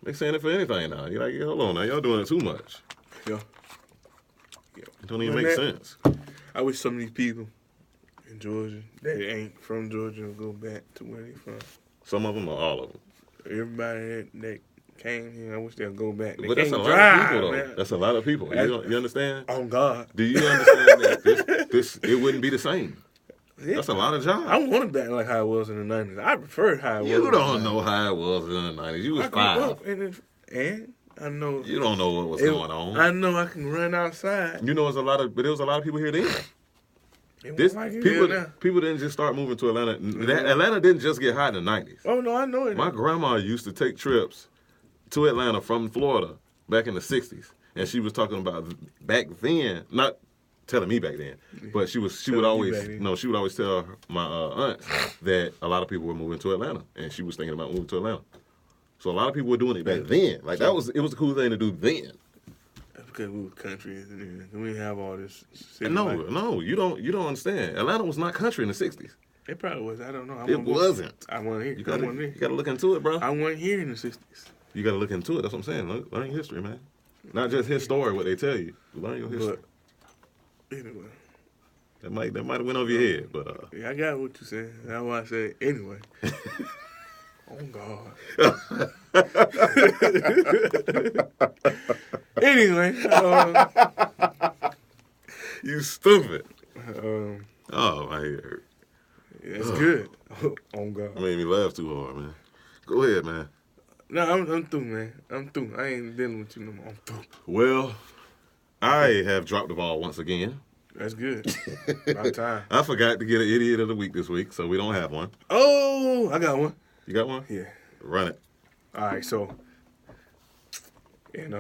They saying it for anything now. You're like, hold on now, y'all doing it too much. Yeah. It don't even make sense. I wish some of these people in Georgia that ain't from Georgia will go back to where they from. Some of them or all of them? Everybody that came here. I wish they'd go back. They but that's a can't lot drive, of people, though. man. That's a lot of people. You understand? On God. Do you understand that this it wouldn't be the same? Yeah. That's a lot of jobs. I want it back like how it was in the 90s. I prefer how it was. You don't know how it was in the 90s. You was 5. And I know. You don't know what was going on. I know I can run outside. You know, but there was a lot of people here then. People didn't just start moving to Atlanta. Atlanta didn't just get hot in the 90s. Oh, no, I know it. My grandma used to take trips to Atlanta from Florida back in the 60s. And she was talking about back then, not telling me back then, but she would always tell my aunts that a lot of people were moving to Atlanta, and she was thinking about moving to Atlanta. So a lot of people were doing it back then. Like it was a cool thing to do then. That's because we were country, and we didn't have all this. No, you don't understand. Atlanta was not country in the 60s. It probably was. I don't know. It wasn't. I wasn't here. You gotta look into it, bro. I wasn't here in the 60s. You gotta look into it. That's what I'm saying. Learn your history, man. Not just his story, what they tell you. Learn your history. But anyway, that might have went over your head, but yeah, I got what you said. That's why I said anyway. Oh God. Anyway, you stupid. Oh, my head hurt. That's good. Oh God. Made me laugh too hard, man. Go ahead, man. No, I'm through, man. I'm through. I ain't dealing with you no more. I'm through. Well, I have dropped the ball once again. That's good. About time. I forgot to get an idiot of the week this week, so we don't have one. Oh, I got one. You got one? Yeah. Run it. All right, so in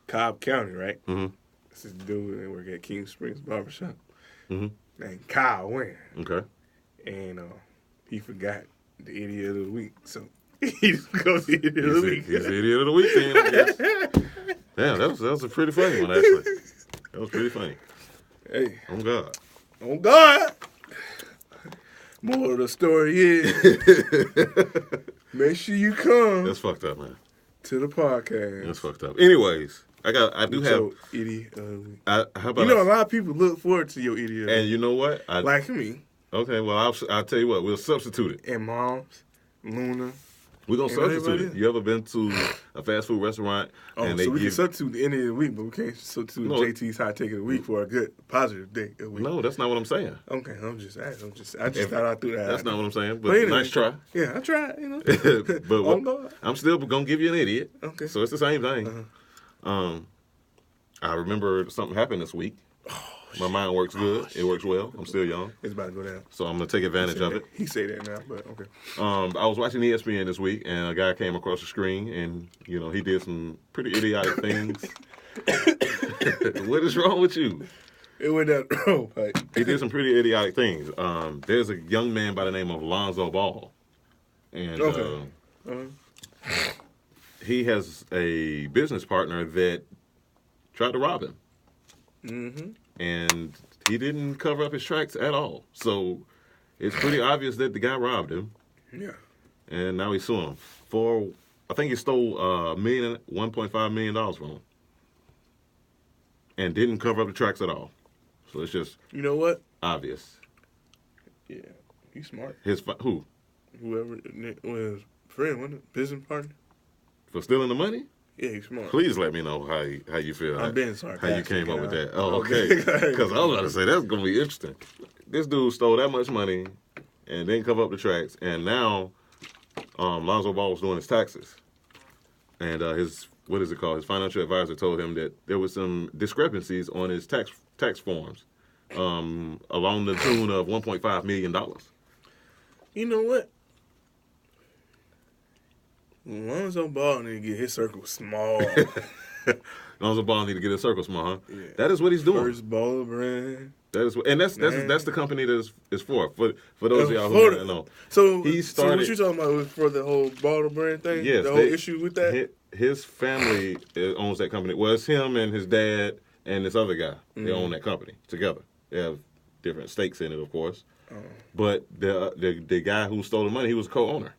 Cobb County, right? Mm-hmm. This is a dude that work at King Springs Barbershop named Kyle Wayne. Okay. And he forgot the idiot of the week, so he goes the idiot of the week. He's the idiot of the week, then. Damn, that was a pretty funny one, actually. That was pretty funny. Hey. On God. On God. More of the story is, make sure you come. That's fucked up, man. To the podcast. That's fucked up. Anyways, I do have idiot of the week. How about a lot of people look forward to your idiot. And you know what? Like me. Okay, well I'll tell you what. We'll substitute it. And Moms, Luna. We're gonna substitute it. You ever been to a fast food restaurant and they we can substitute the end of the week, but we can't substitute JT's hot take of the week for a good positive day of the week. No, that's not what I'm saying. Okay, I'm just asking. I just thought I threw that. That's not what I'm saying. But anyway, nice try. Yeah, I tried. You know. But I'm still gonna give you an idiot. Okay. So it's the same thing. I remember something happened this week. My mind works good. It works well. I'm still young. It's about to go down. So I'm going to take advantage of it. He say that now, but okay. I was watching ESPN this week, and a guy came across the screen, and, he did some pretty idiotic things. What is wrong with you? It went down the road, Pike. He did some pretty idiotic things. There's a young man by the name of Lonzo Ball. And he has a business partner that tried to rob him. Mm-hmm. And he didn't cover up his tracks at all. So it's pretty obvious that the guy robbed him. Yeah. And now he's suing him for, I think he stole $1.5 million from him. And didn't cover up the tracks at all. So it's just... You know what? Obvious. Yeah. He's smart. Who? Whoever was friend, wasn't it? Business partner? For stealing the money? Yeah, he's smart. Please let me know how you feel. I'm being sarcastic. How you came up with that. Oh, okay. Because I was about to say, that's going to be interesting. This dude stole that much money and didn't cover up the tracks. And now Lonzo Ball was doing his taxes. And his financial advisor told him that there was some discrepancies on his tax forms along the tune of $1.5 million. You know what? Lonzo Ball need to get his circle small. Lonzo Ball need to get his circle small, huh? Yeah. That is what he's doing. First baller brand. That's the company that is for those of y'all who don't know. So what you talking about was for the whole baller brand thing? Yes. The whole issue with that? His family owns that company. Well, it's him and his dad and this other guy. Mm-hmm. They own that company together. They have different stakes in it, of course. Oh. But the guy who stole the money, he was a co-owner.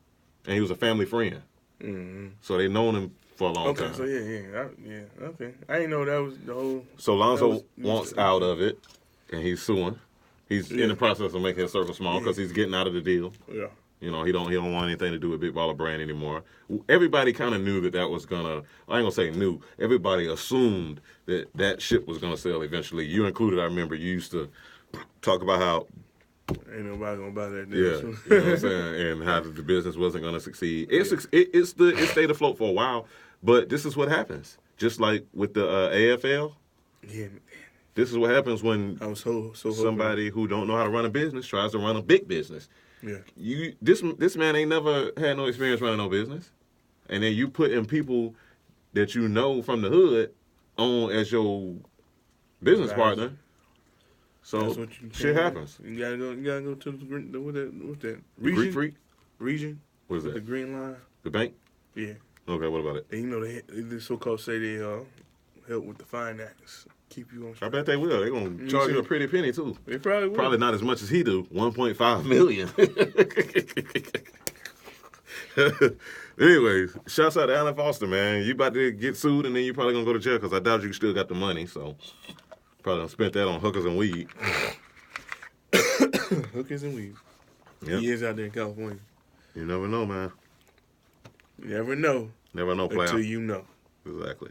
And he was a family friend. Mm-hmm. So they known him for a long time. So okay. I didn't know that was the whole. So Lonzo wants out of it, and he's suing. He's in the process of making his circle small because he's getting out of the deal. Yeah. You know, he don't want anything to do with Big Baller Brand anymore. Everybody kind of knew that was gonna. I ain't gonna say knew. Everybody assumed that ship was gonna sell eventually. You included. I remember you used to talk about how ain't nobody gonna buy that. Yeah, you know what I'm saying, and how the business wasn't gonna succeed. It stayed afloat for a while, but this is what happens. Just like with the AFL. Yeah. This is what happens when I was so somebody who don't know how to run a business tries to run a big business. Yeah. This man ain't never had no experience running no business, and then you put in people that you know from the hood on as your business partner. So shit happens. You gotta go to the what's that? Region? Greek Freak? Region. What is that? The Green Line. The bank? Yeah. Okay, what about it? And you know they so-called say they help with the finance. Keep you on track. I bet they will. They're going to charge you a pretty penny, too. They probably will. Probably not as much as he do. $1.5 million. Anyways, shouts out to Alan Foster, man. You about to get sued, and then you probably going to go to jail, because I doubt you still got the money, so probably done spent that on hookers and weed. Hookers and weed. Yep. He is out there in California. You never know, man. You never know. Never know, player. Until you know. Exactly.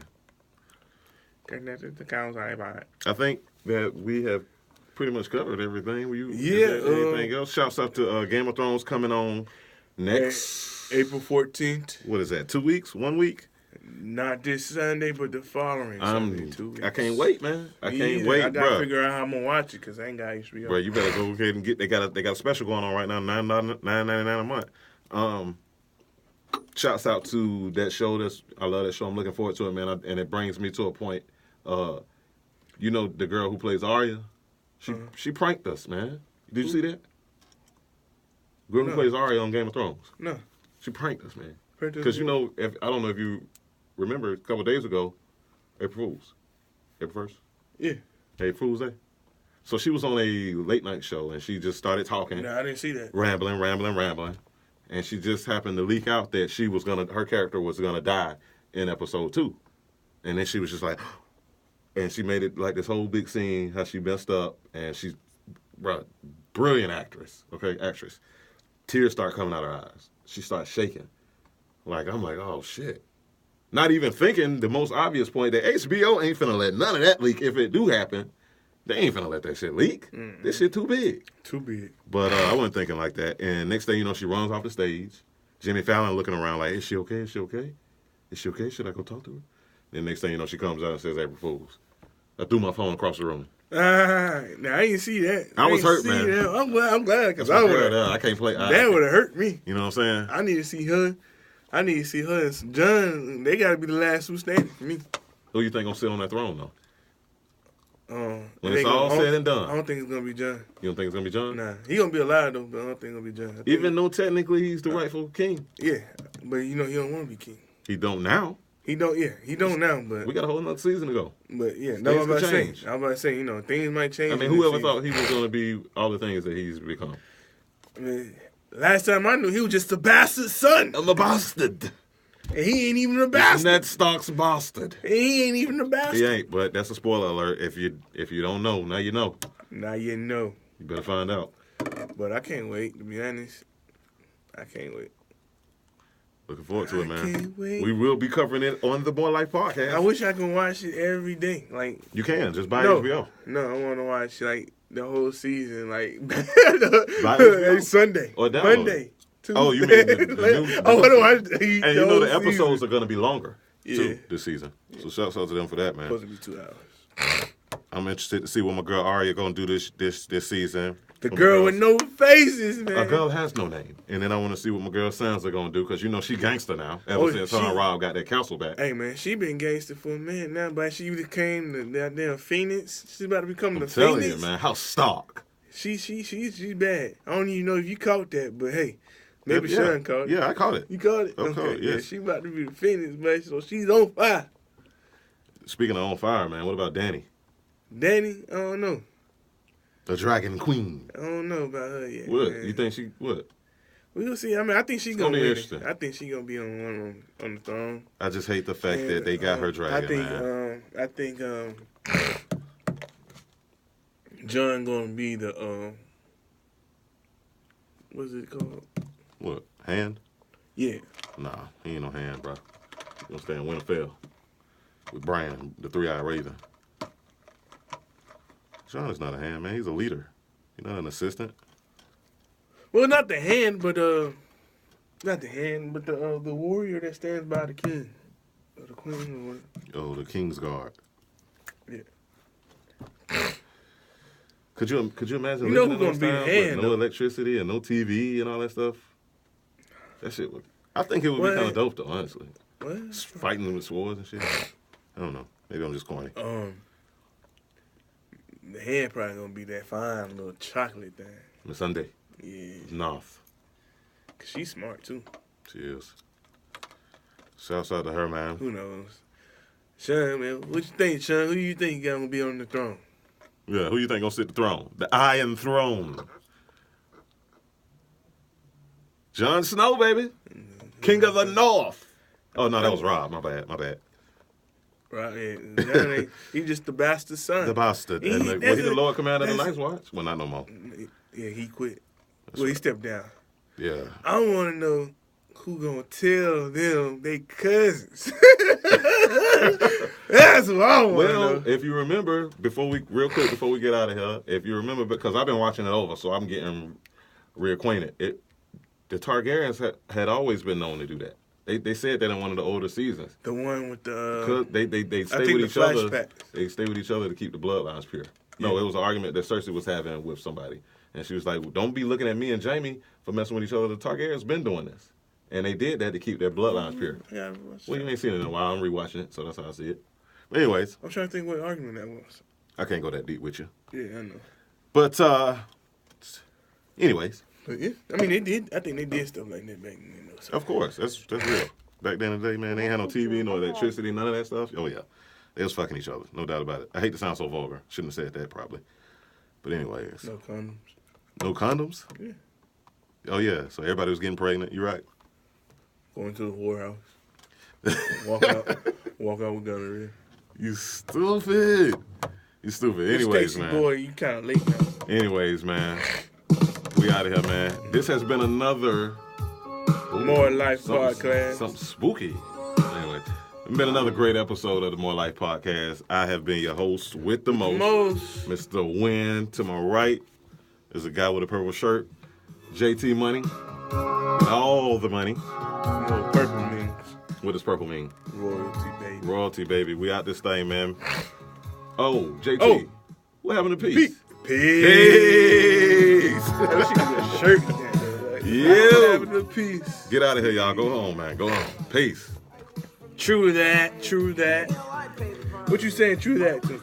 Connected to council, I think that we have pretty much covered everything. Anything else? Shouts out to Game of Thrones coming on next April 14th. What is that? 2 weeks? 1 week? Not this Sunday, but the following Sunday. 2 weeks. I can't wait, man. I can't wait, I gotta bro. figure out how I'm gonna watch it because I ain't got HBO. Bro, you better go ahead and get. They got a special going on right now, $9.99 a month. Shouts out to that show. I love that show. I'm looking forward to it, man. And it brings me to a point. You know the girl who plays Arya? She pranked us, man. Did you see that? Girl who plays Arya on Game of Thrones. No. She pranked us, man. Because you know, I don't know if you remember a couple of days ago, April Fools. April 1st? Yeah. April Fool's Day. So she was on a late night show and she just started talking. No, I didn't see that. Rambling. And she just happened to leak out that her character was gonna die in episode 2. And then she was just like, and she made it like this whole big scene, how she messed up, and she's, brilliant actress, actress. Tears start coming out her eyes. She starts shaking. I'm like, oh shit. Not even thinking the most obvious point that HBO ain't finna let none of that leak. If it do happen, they ain't finna let that shit leak. Mm-hmm. This shit too big. Too big. But I wasn't thinking like that. And next thing you know, she runs off the stage. Jimmy Fallon looking around like, is she okay? Is she okay? Is she okay? Should I go talk to her? Then next thing you know, she comes out and says, April Fools. I threw my phone across the room. Now I didn't see that. I was hurt, man. That. I'm glad because I can't play. That would have hurt me. You know what I'm saying? I need to see her. And some John. They got to be the last two standing for me. Who you think gonna sit on that throne though? When it's all said and done, I don't think it's gonna be John. You don't think it's gonna be John? Nah, he gonna be alive though, but I don't think it's gonna be John. Even though technically he's the rightful king. Yeah, but you know he don't want to be king. He don't now. He don't now, but we got a whole another season to go. But yeah, no, I'm about to say, you know, things might change. I mean, whoever thought he was gonna be all the things that he's become? I mean, last time I knew, he was just a bastard son. I'm a bastard. And he ain't even a bastard. Ned Stark's bastard. He ain't even a bastard. He ain't, but that's a spoiler alert. If you don't know, now you know. Now you know. You better find out. But I can't wait, to be honest. I can't wait. Looking forward to it, man. Can't wait. We will be covering it on the MoreLife podcast. I wish I could watch it every day. You can, just buy HBO. No, I want to watch the whole season, Sunday or download. Monday. Tuesday. Oh, you mean the new? I want to watch and you know the episodes are going to be longer too this season. So shout out to them for that, man. It's supposed to be 2 hours. I'm interested to see what my girl Arya going to do this season. The girl with no faces, man. A girl has no name. And then I want to see what my girl Sansa going to do because, you know, she gangster now. Ever since her and Rob got that council back. Hey, man, she been gangster for a minute now, but she became the damn Phoenix. She's about to become the Phoenix. I'm telling you, man. How Stark. She's bad. I don't even know if you caught that, but hey. Maybe Sean caught it. Yeah, I caught it. You caught it? I caught it, yes. Yeah, she about to be the Phoenix, man, so she's on fire. Speaking of on fire, man, what about Danny? Danny? I don't know. The Dragon Queen. I don't know about her yet. What? Man. You think she, what? We'll see. I mean, I think she's going to be interesting. I think she's going to be on the throne. I just hate the fact that they got her dragon, man. I think John going to be the, what's it called? What? Hand? Yeah. Nah, he ain't no hand, bro. He gonna stay in Winterfell with Brian, the 3-eyed raven. John is not a hand, man. He's a leader. He's not an assistant. Well, not the hand, but the warrior that stands by the king or the queen. Oh, the King's Guard. Yeah. Could you imagine You know living who's in those gonna be the times hand, with no though? electricity and no TV and all that stuff? That shit would. I think it would be kind of dope though, honestly. What? Fighting with swords and shit. I don't know. Maybe I'm just corny. The hand probably gonna be that fine little chocolate thing. Miss Sunday. Yeah. North. Cause she's smart too. She is. Shouts out to her, man. Who knows? Sean, man, what you think, Sean? Who you think gonna be on the throne? Yeah, who you think gonna sit the throne? The Iron Throne. Jon Snow, baby. King of the North. Oh, no, that was Rob. My bad. Right, yeah. He just the bastard son. The bastard. He the Lord Commander of the Night's Watch? Well, not no more. Yeah, he quit. He stepped down. Yeah. I want to know who gonna tell them they cousins. That's what I want to know. Well, if you remember, before we get out of here, if you remember, because I've been watching it over, so I'm getting reacquainted. The Targaryens had always been known to do that. They said that in one of the older seasons. The one with the... They stay with each other. They stay with each other to keep the bloodlines pure. No, it was an argument that Cersei was having with somebody. And she was like, well, don't be looking at me and Jaime for messing with each other. The Targaryens been doing this. And they did that to keep their bloodlines pure. Yeah, well, you ain't seen it in a while. I'm rewatching it, so that's how I see it. But anyways. I'm trying to think what argument that was. I can't go that deep with you. Yeah, I know. But, anyways. But yeah, I mean, they did. I think they did stuff like that back then. So. Of course. That's real. Back then in the day, man, they ain't had no TV, no electricity, none of that stuff. Oh, yeah. They was fucking each other. No doubt about it. I hate to sound so vulgar. Shouldn't have said that, probably. But anyways. No condoms. No condoms? Yeah. Oh, yeah. So everybody was getting pregnant. You're right. Going to the whorehouse. Walk out with gonorrhea. You stupid. Anyways, man. Boy, you kind of late now. Anyways, man. We out of here, man. This has been another... MoreLife podcast. Something spooky. Anyway, it's been another great episode of the MoreLife podcast. I have been your host with the most. Mr. Wynn. To my right is a guy with a purple shirt. JT Money. All the money. You know what purple means. What does purple mean? Royalty, baby. Royalty, baby. We out this thing, man. Oh, JT. What happened to peace? Peace. That should be a shirt. Yeah. Peace. Get out of here, y'all. Go home, man. Go home. Peace. True that. What you saying true that to?